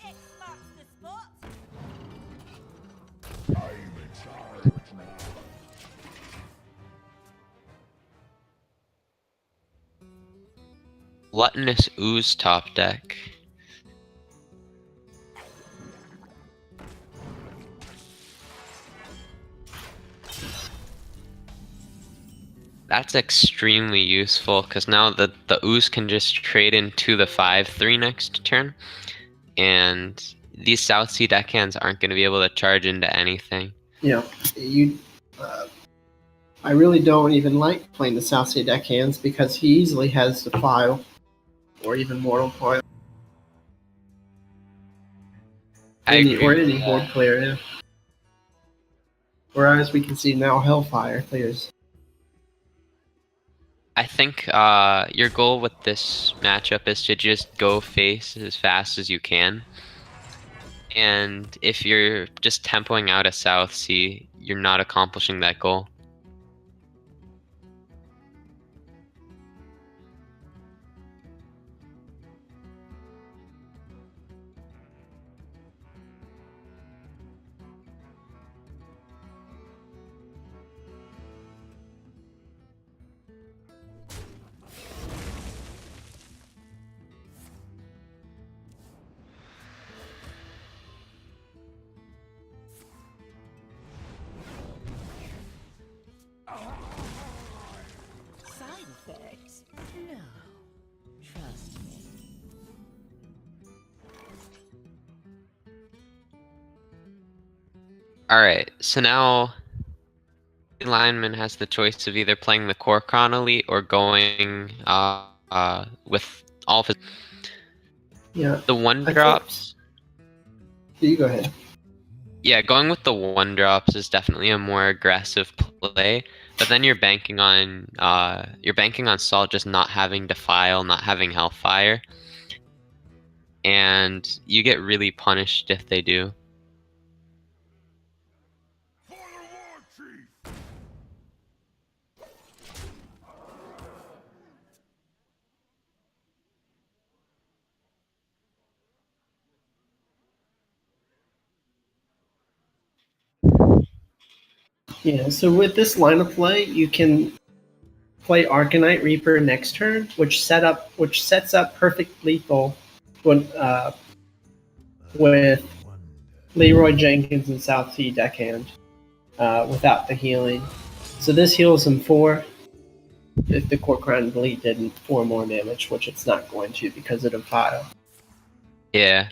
X marks the spot. I'm in charge now. Gluttonous Ooze top deck. That's extremely useful because now the Ooze can just trade into the 5/3 next turn, and these South Sea deckhands aren't going to be able to charge into anything. Yeah, I really don't even like playing the South Sea deckhands because he easily has Defile or even Mortal Coil. I agree Or with any that. board player, yeah. Whereas we can see now Hellfire players. I think your goal with this matchup is to just go face as fast as you can. And if you're just tempoing out a South Sea, you're not accomplishing that goal. Side effects? No. Trust me. Alright, so now lineman has the choice of either playing the Kor'kron Elite or going with all of his... Yeah, The one I drops... you go ahead. Yeah, going with the one drops is definitely a more aggressive play, but then you're banking on Salt just not having Defile, not having Hellfire, and you get really punished if they do. For the war chief. Yeah, so with this line of play, you can play Arcanite Reaper next turn, which sets up perfect lethal with Leroy Jenkins and South Sea Deckhand without the healing. So this heals him 4. If the Kor'kron Elite didn't, 4 more damage, which it's not going to because of Defile. Yeah.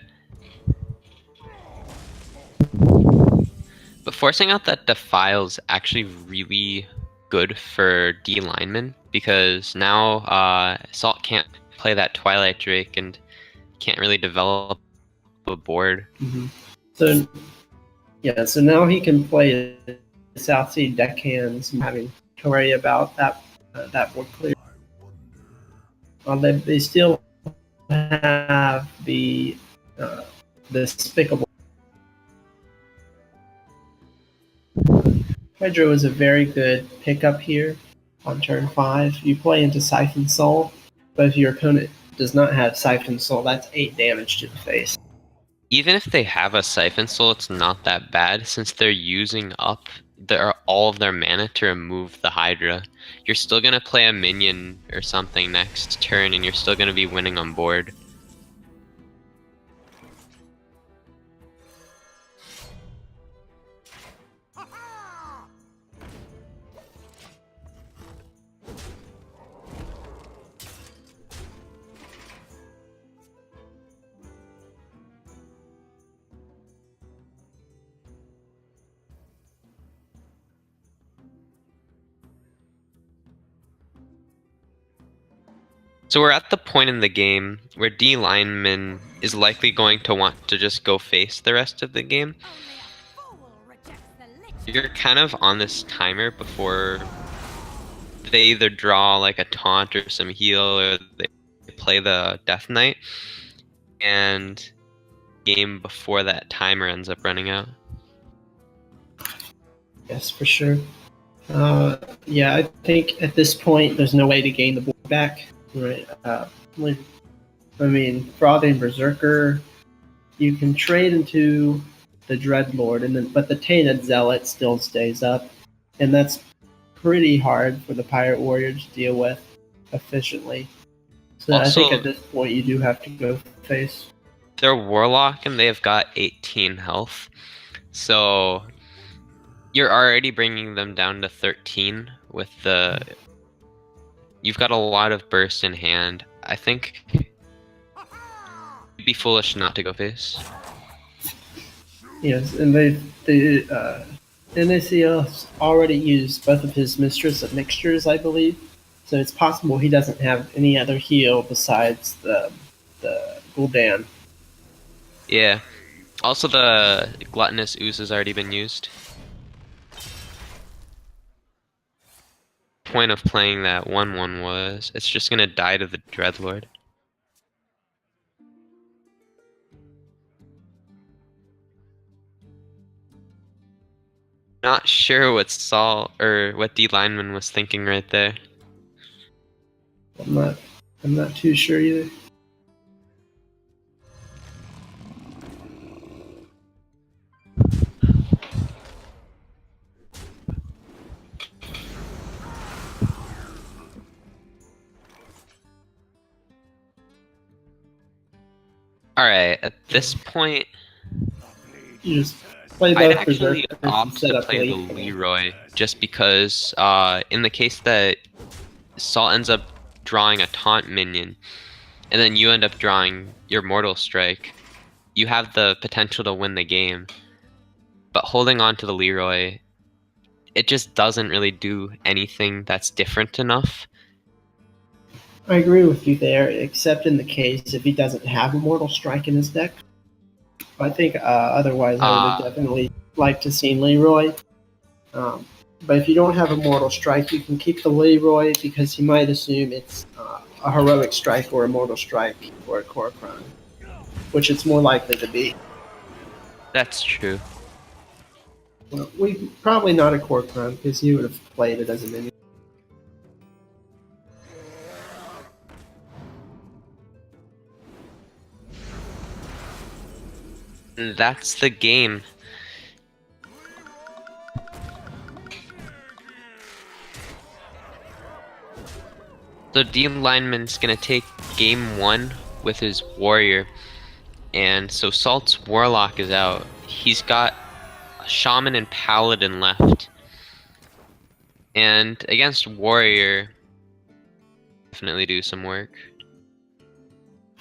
But forcing out that Defile's actually really good for D lineman because now Salt can't play that Twilight Drake and can't really develop a board. So yeah, so now he can play South Sea deckhands, having to worry about that board clear. They still have the despicable. Hydro is a very good pickup here on turn 5. You play into Siphon Soul, but if your opponent does not have Siphon Soul, that's 8 damage to the face. Even if they have a Siphon Soul, it's not that bad since they're using up all of their mana to remove the Hydra. You're still gonna play a minion or something next turn, and you're still gonna be winning on board. So we're at the point in the game where D lineman is likely going to want to just go face the rest of the game. You're kind of on this timer before they either draw like a taunt or some heal or they play the Death Knight, and game before that timer ends up running out. Yes, for sure. Yeah, I think at this point there's no way to gain the board back. Right. I mean, Frothing Berserker, you can trade into the Dreadlord, but the Tainted Zealot still stays up, and that's pretty hard for the Pirate Warrior to deal with efficiently. So also, I think at this point you do have to go face. They're Warlock and they've got 18 health, so you're already bringing them down to 13 with the... You've got a lot of burst in hand. I think it'd be foolish not to go face. Yes, and NACL already used both of his Mistress of Mixtures, I believe. So it's possible he doesn't have any other heal besides the Gul'dan. Yeah. Also, the Gluttonous Ooze has already been used. Point of playing that 1/1 was it's just gonna die to the Dreadlord. Not sure what Saul or what D lineman was thinking right there. I'm not too sure either. Alright, at this point, you just play both I'd actually Berserkers opt to play the Leroy just because in the case that Saul ends up drawing a taunt minion and then you end up drawing your Mortal Strike, you have the potential to win the game. But holding on to the Leroy, it just doesn't really do anything that's different enough. I agree with you there, except in the case if he doesn't have a Mortal Strike in his deck. I think otherwise I would have definitely liked to see Leroy. But if you don't have a Mortal Strike, you can keep the Leroy because he might assume it's a Heroic Strike or a Mortal Strike or a Kor'kron, which it's more likely to be. That's true. Well, probably not a Kor'kron because he would have played it as a minion. And that's the game. So D lineman's gonna take game 1 with his warrior, and so Salt's Warlock is out. He's got a Shaman and Paladin left, and against Warrior, definitely do some work.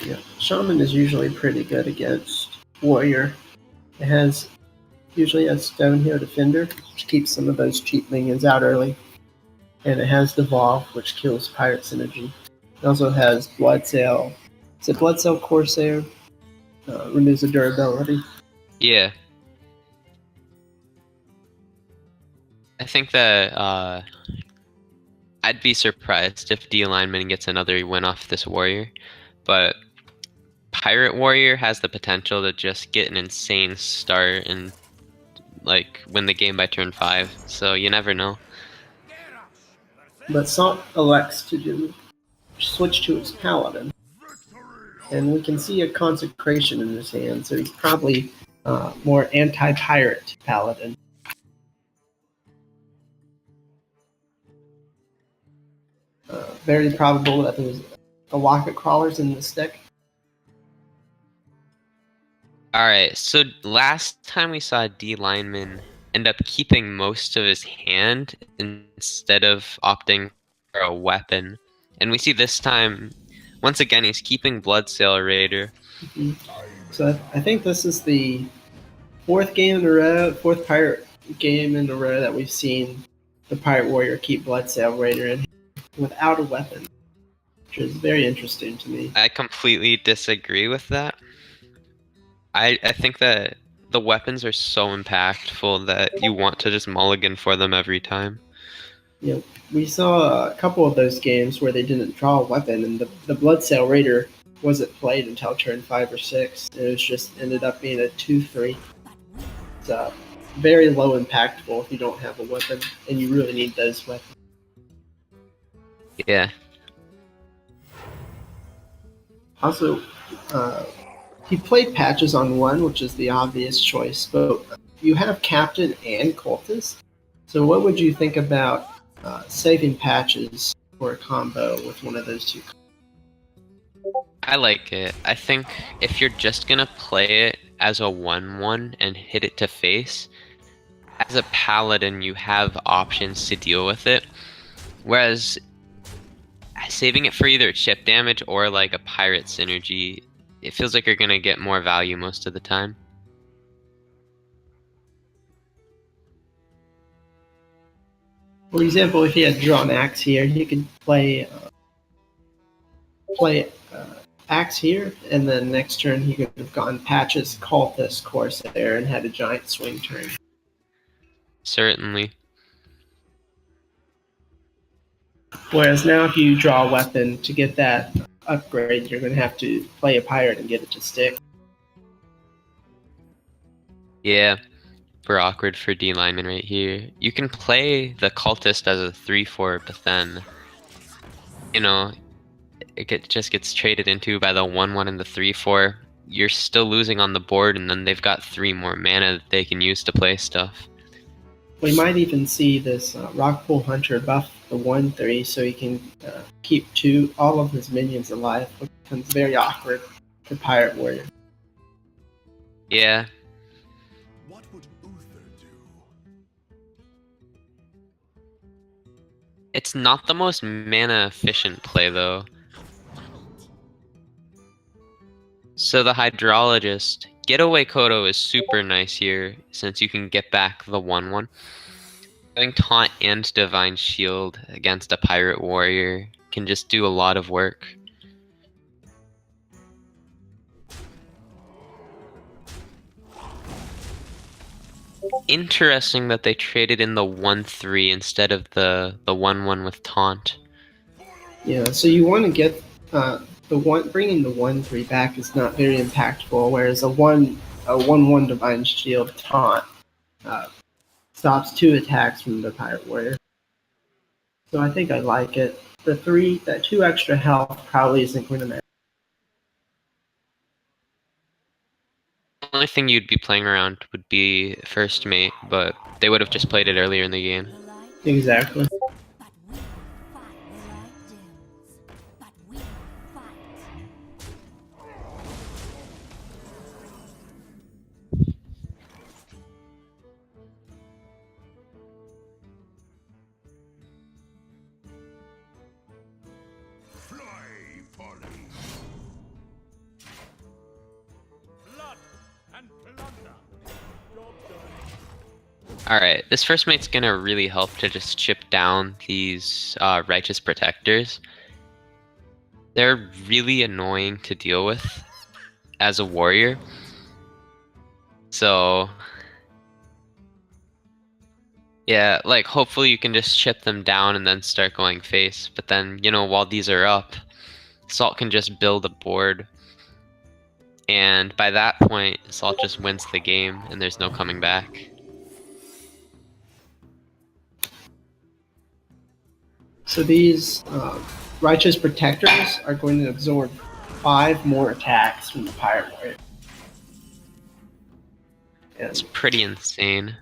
Yeah, Shaman is usually pretty good against Warrior. It has usually a Stone Hero Defender, which keeps some of those cheap minions out early. And it has Devolve, which kills Pirate Synergy. It also has Bloodsail. Is it Bloodsail Corsair? Renews the durability. Yeah. I think that I'd be surprised if D Lineman gets another win off this warrior, but Pirate Warrior has the potential to just get an insane start and like win the game by turn 5. So you never know. But Salt elects to switch to his Paladin, and we can see a consecration in his hand, so he's probably more anti-pirate Paladin. Very probable that there's the Locket Crawlers in this deck. Alright, so last time we saw D Lineman end up keeping most of his hand instead of opting for a weapon. And we see this time, once again, he's keeping Bloodsail Raider. Mm-hmm. So I think this is the fourth pirate game in a row that we've seen the Pirate Warrior keep Bloodsail Raider in without a weapon, which is very interesting to me. I completely disagree with that. I think that the weapons are so impactful that you want to just mulligan for them every time. You know, we saw a couple of those games where they didn't draw a weapon, and the Bloodsail Raider wasn't played until turn 5 or 6. It was just ended up being a 2/3. It's very low impactful if you don't have a weapon, and you really need those weapons. Yeah. Also, he played Patches on 1, which is the obvious choice, but you have Captain and Cultist. So what would you think about saving Patches for a combo with one of those two? I like it. I think if you're just gonna play it as a 1/1 and hit it to face, as a Paladin you have options to deal with it. Whereas saving it for either chip damage or like a pirate synergy, it feels like you're gonna get more value most of the time. For example, if he had drawn Axe here, he could play Axe here, and then next turn he could have gone Patches, Cultist, Corsair, and had a giant swing turn. Certainly. Whereas now if you draw a weapon to get that upgrade, you're going to have to play a pirate and get it to stick. Yeah. Super awkward for D Lineman right here. You can play the Cultist as a 3/4, but then, you know, just gets traded into by the 1/1 and the 3/4. You're still losing on the board, and then they've got 3 more mana that they can use to play stuff. We might even see this Rockpool Hunter buff the 1/3 so he can keep all of his minions alive, which becomes very awkward for Pirate Warrior. Yeah. What would Uther do? It's not the most mana efficient play though. So the Hydrologist, Getaway Kodo is super nice here since you can get back the 1/1. Having Taunt and Divine Shield against a Pirate Warrior can just do a lot of work. Interesting that they traded in the 1/3 instead of the 1/1 with Taunt. Yeah, so you want to get bringing the 1/3 back is not very impactful, whereas a 1/1 Divine Shield taunt stops 2 attacks from the Pirate Warrior. So I think I like it. That 2 extra health probably isn't going to matter. The only thing you'd be playing around would be First Mate, but they would have just played it earlier in the game. Exactly. Fly, Polly! Blood and plunder. Job done. Alright, this first mate's gonna really help to just chip down these Righteous Protectors. They're really annoying to deal with as a warrior. So, yeah, like hopefully you can just chip them down and then start going face. But then, you know, while these are up, Salt can just build a board. And by that point, Salt just wins the game and there's no coming back. So these Righteous Protectors are going to absorb 5 more attacks from the Pirate Warrior. It's pretty insane.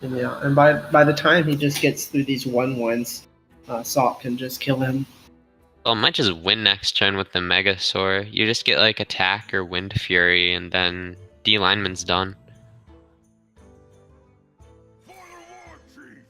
And yeah, and by the time he just gets through these 1/1s, Salt can just kill him. Well, I might just win next turn with the Megasaur. You just get like Attack or Wind Fury, and then D-Lineman's done. For the war chief!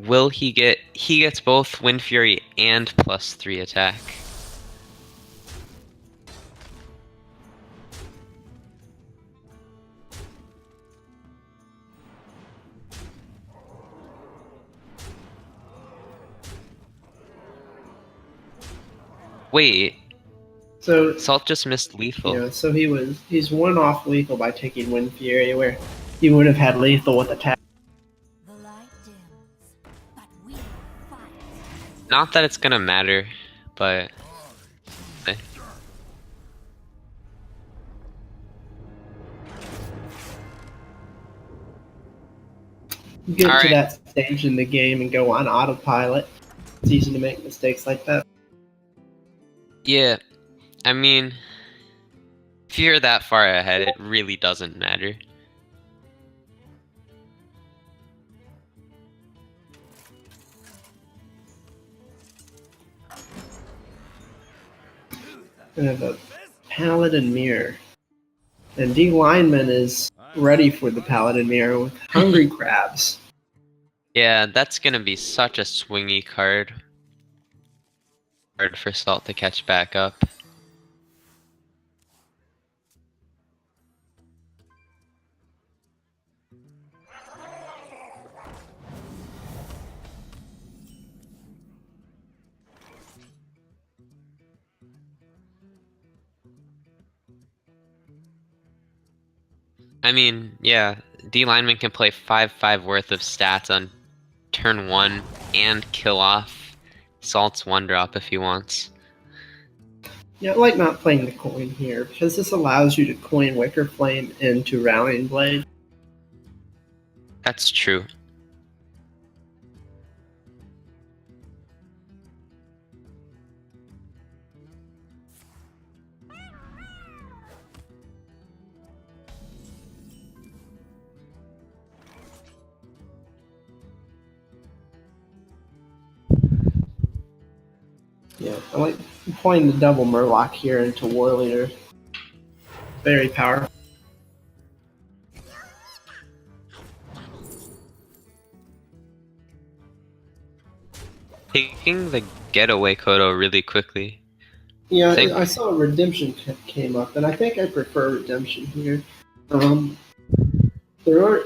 Will he get... He gets both Wind Fury and +3 attack. Wait, So Salt just missed lethal. yeah, so he's 1 off lethal by taking Wind Fury, where he would have had lethal with attack. The light dims, but we fight. Not that it's gonna matter, but... You get to Alright. that stage in the game and go on autopilot. It's easy to make mistakes like that. Yeah, I mean... If you're that far ahead, it really doesn't matter. We have a Paladin Mirror. And D Lineman is ready for the Paladin Mirror with Hungry Crabs. Yeah, that's gonna be such a swingy card. Hard for Salt to catch back up. I mean, yeah, D-Lineman can play 5/5 worth of stats on turn 1 and kill off Salt's 1-drop if he wants. Yeah, I like not playing the coin here, because this allows you to coin Wicker Flame into Rallying Blade. That's true. Yeah, I like playing the double Murloc here into War Leader. Very powerful. Taking the getaway Kodo really quickly. Yeah, Think- I saw Redemption came up, and I think I prefer Redemption here. There are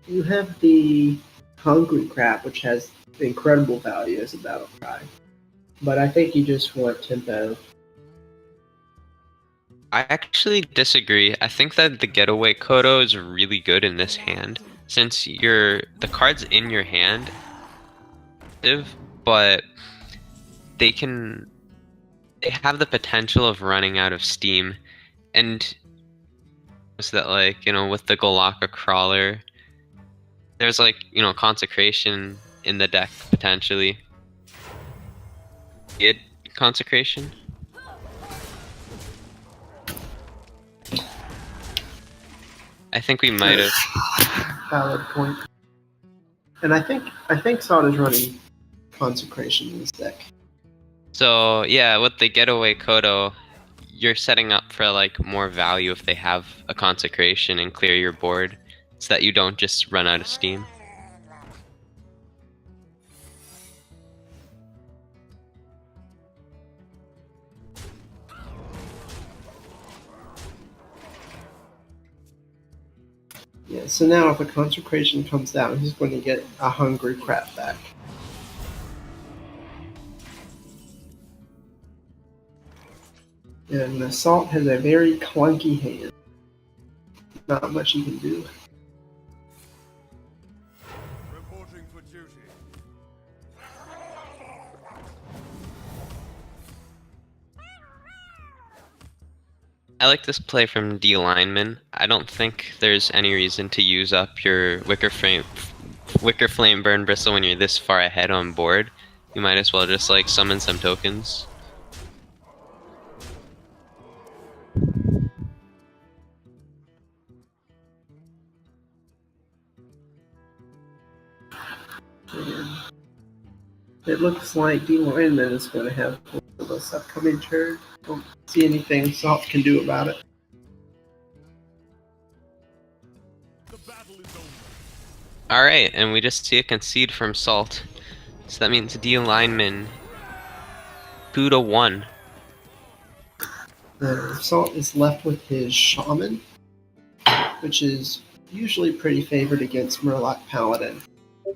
you have the Hungry Crab, which has incredible value as a battle cry, but I think you just want tempo. I actually disagree. I think that the getaway Kodo is really good in this hand, since the cards in your hand, but they have the potential of running out of steam, and so that, like, you know, with the Golakka Crawler, there's, like, you know, Consecration in the deck potentially. did consecration. I think we might have. Valid point. And I think Salt is running Consecration in this deck. So yeah, with the getaway Kodo, you're setting up for like more value if they have a consecration and clear your board, so that you don't just run out of steam. Yeah, so now if a Consecration comes down, he's going to get a Hungry Crab back. And Assault has a very clunky hand. Not much he can do. Reporting for duty. I like this play from D Lineman. I don't think there's any reason to use up your Wicker Flame Burn Bristle when you're this far ahead on board. You might as well just like summon some tokens. And it looks like D Lineman is going to have this upcoming turn. Don't see anything Salt can do about it. The battle is over. Alright, and we just see a concede from Salt. So that means D Lineman 2-1. Salt is left with his Shaman, which is usually pretty favored against Murloc Paladin.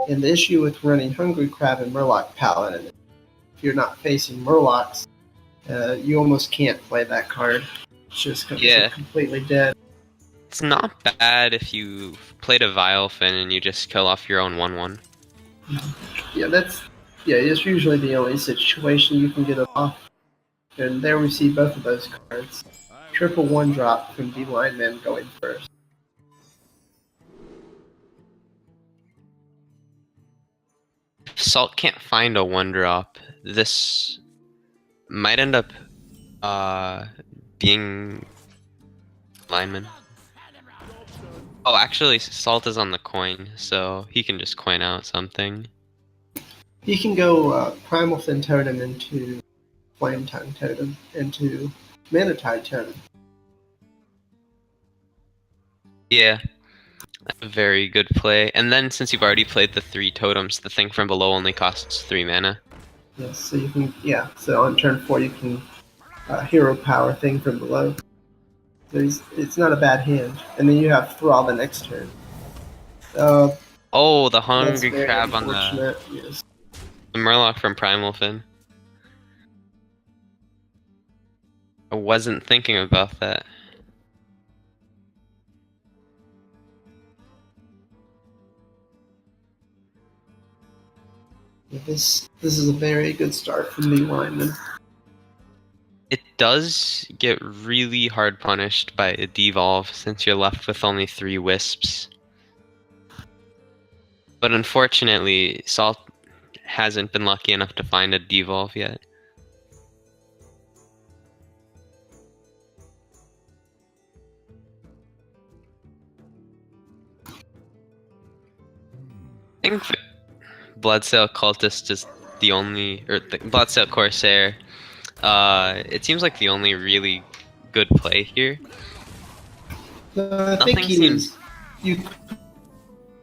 And the issue with running Hungry Crab and Murloc Paladin, if you're not facing Murlocs, you almost can't play that card. It's just completely dead. It's not bad if you played a Vilefin and you just kill off your own 1/1. Yeah, it's usually the only situation you can get it off. And there we see both of those cards. Triple 1-drop from D Lineman going first. If Salt can't find a 1-drop, this might end up being Lineman. Oh, actually, Salt is on the coin, so he can just coin out something. He can go Primal Fin Totem into Flame Tongue Totem into Mana Tide Totem. Yeah, that's a very good play. And then since you've already played the 3 totems, the thing from below only costs 3 mana. Yes, so you can, so on turn 4 you can Hero Power thing from below. So it's not a bad hand. And then you have Thrall the next turn. Oh, the Hungry very Crab on the yes. Murloc from Primal Fin. I wasn't thinking about that. This is a very good start from the Lineman. It does get really hard punished by a devolve since you're left with only 3 wisps. But unfortunately, Salt hasn't been lucky enough to find a devolve yet. I think Bloodsail Cultist is the only, or the Bloodsail Corsair. It seems like the only really good play here. I Nothing think seems. you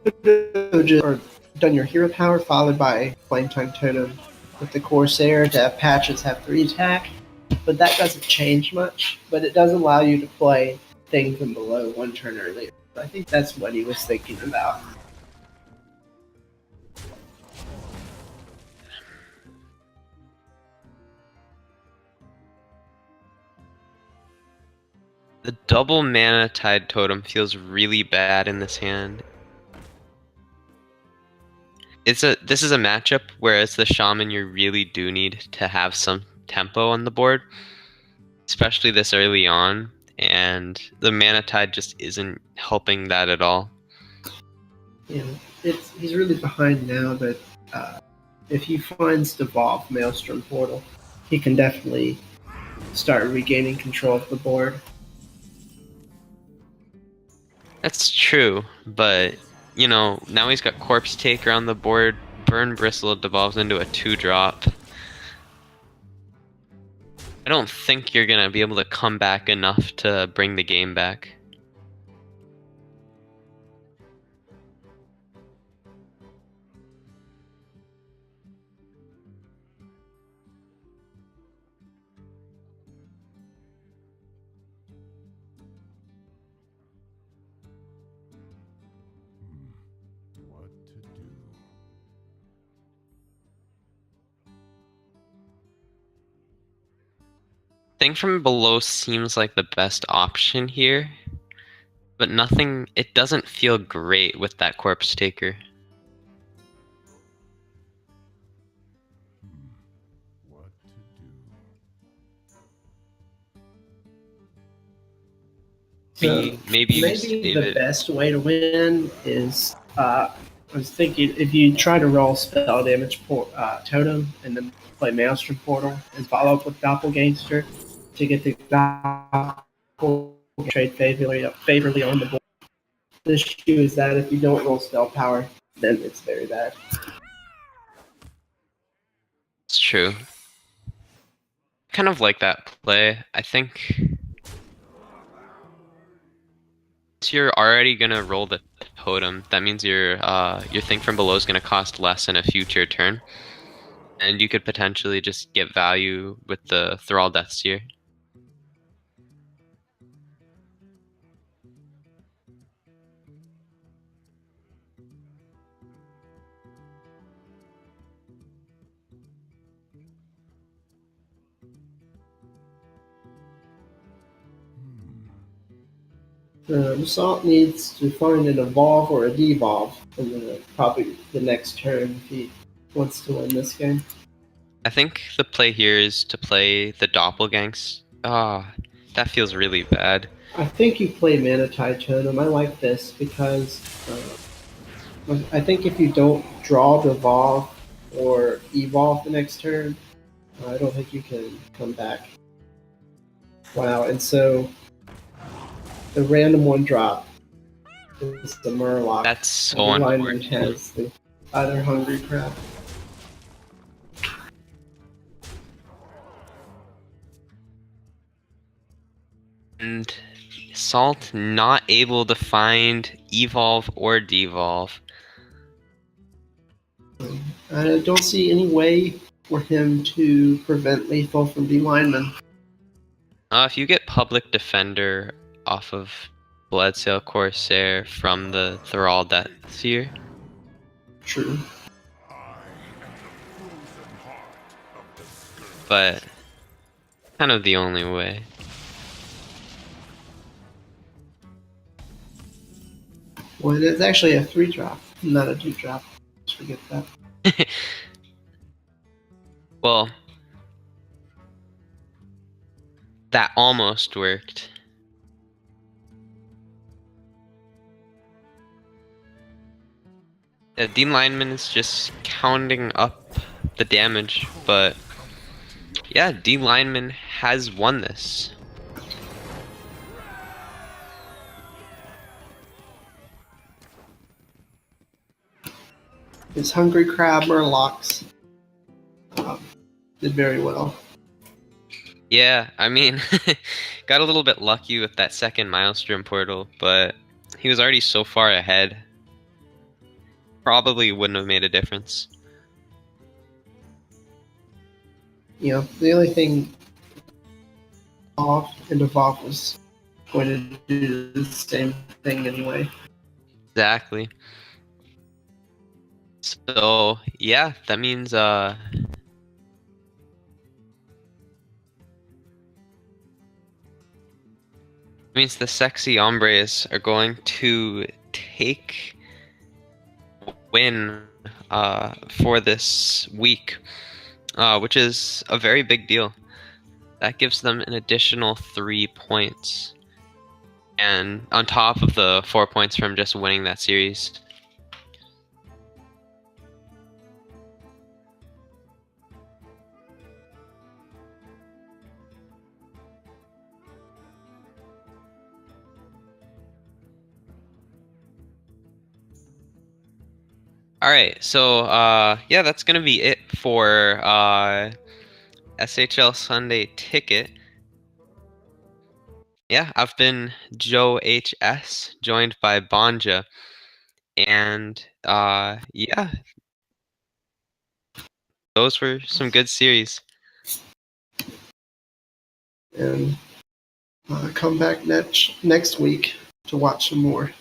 could have just done your Hero Power followed by Flame Tongue Totem with the Corsair to have Patches have 3 attack, but that doesn't change much. But it does allow you to play things from below 1 turn earlier. I think that's what he was thinking about. The double mana Tide Totem feels really bad in this hand. This is a matchup where as the Shaman you really do need to have some tempo on the board, especially this early on, and the Mana Tide just isn't helping that at all. Yeah, he's really behind now, but if he finds Devolve Maelstrom Portal, he can definitely start regaining control of the board. That's true, but you know, now he's got Corpse Taker on the board. Burn Bristle devolves into a 2-drop. I don't think you're gonna be able to come back enough to bring the game back. What to do? Thing from below seems like the best option here, but nothing. It doesn't feel great with that Corpse Taker. What to do? So Maybe you save maybe the it. best way to win is I was thinking if you try to roll spell damage totem and then play Maelstrom Portal and follow up with Doppelgangster to get the Doppel trade favorably on the board. The issue is that if you don't roll spell power, then it's very bad. It's true. Kind of like that play. I think you're already gonna roll the totem. That means your thing from below is gonna cost less in a future turn, and you could potentially just get value with the Thrall Death Seer. Salt needs to find an evolve or a devolve in probably the next turn if he wants to win this game. I think the play here is to play the Doppelgangs. Ah, that feels really bad. I think you play Mana Tide Totem. I like this because I think if you don't draw Devolve or Evolve the next turn, I don't think you can come back. Wow, and so the random 1-drop is the Murloc. That's so The lineman unfortunate. has the other Hungry Crab. And Salt not able to find Evolve or Devolve. I don't see any way for him to prevent lethal from the lineman. If you get Public Defender off of Bloodsail Corsair from the Thrall Death Seer, True. but kind of the only way. Well, it's actually a 3-drop, not a 2-drop. Just forget that. Well, that almost worked. Dean Lineman is just counting up the damage, but yeah, Dean Lineman has won this. His Hungry Crab Murlocs did very well. Yeah, I mean, got a little bit lucky with that second Maelstrom portal, but he was already so far ahead. Probably wouldn't have made a difference. You know, the only thing off and Evolve was going to do the same thing anyway. Exactly. So, yeah, that means the sexy hombres are going to take win for this week, which is a very big deal. That gives them an additional 3 points, and on top of the 4 points from just winning that series. All right, so yeah, that's gonna be it for SHL Sunday Ticket. Yeah, I've been Joe HS, joined by Banja, and yeah, those were some good series. And come back next week to watch some more.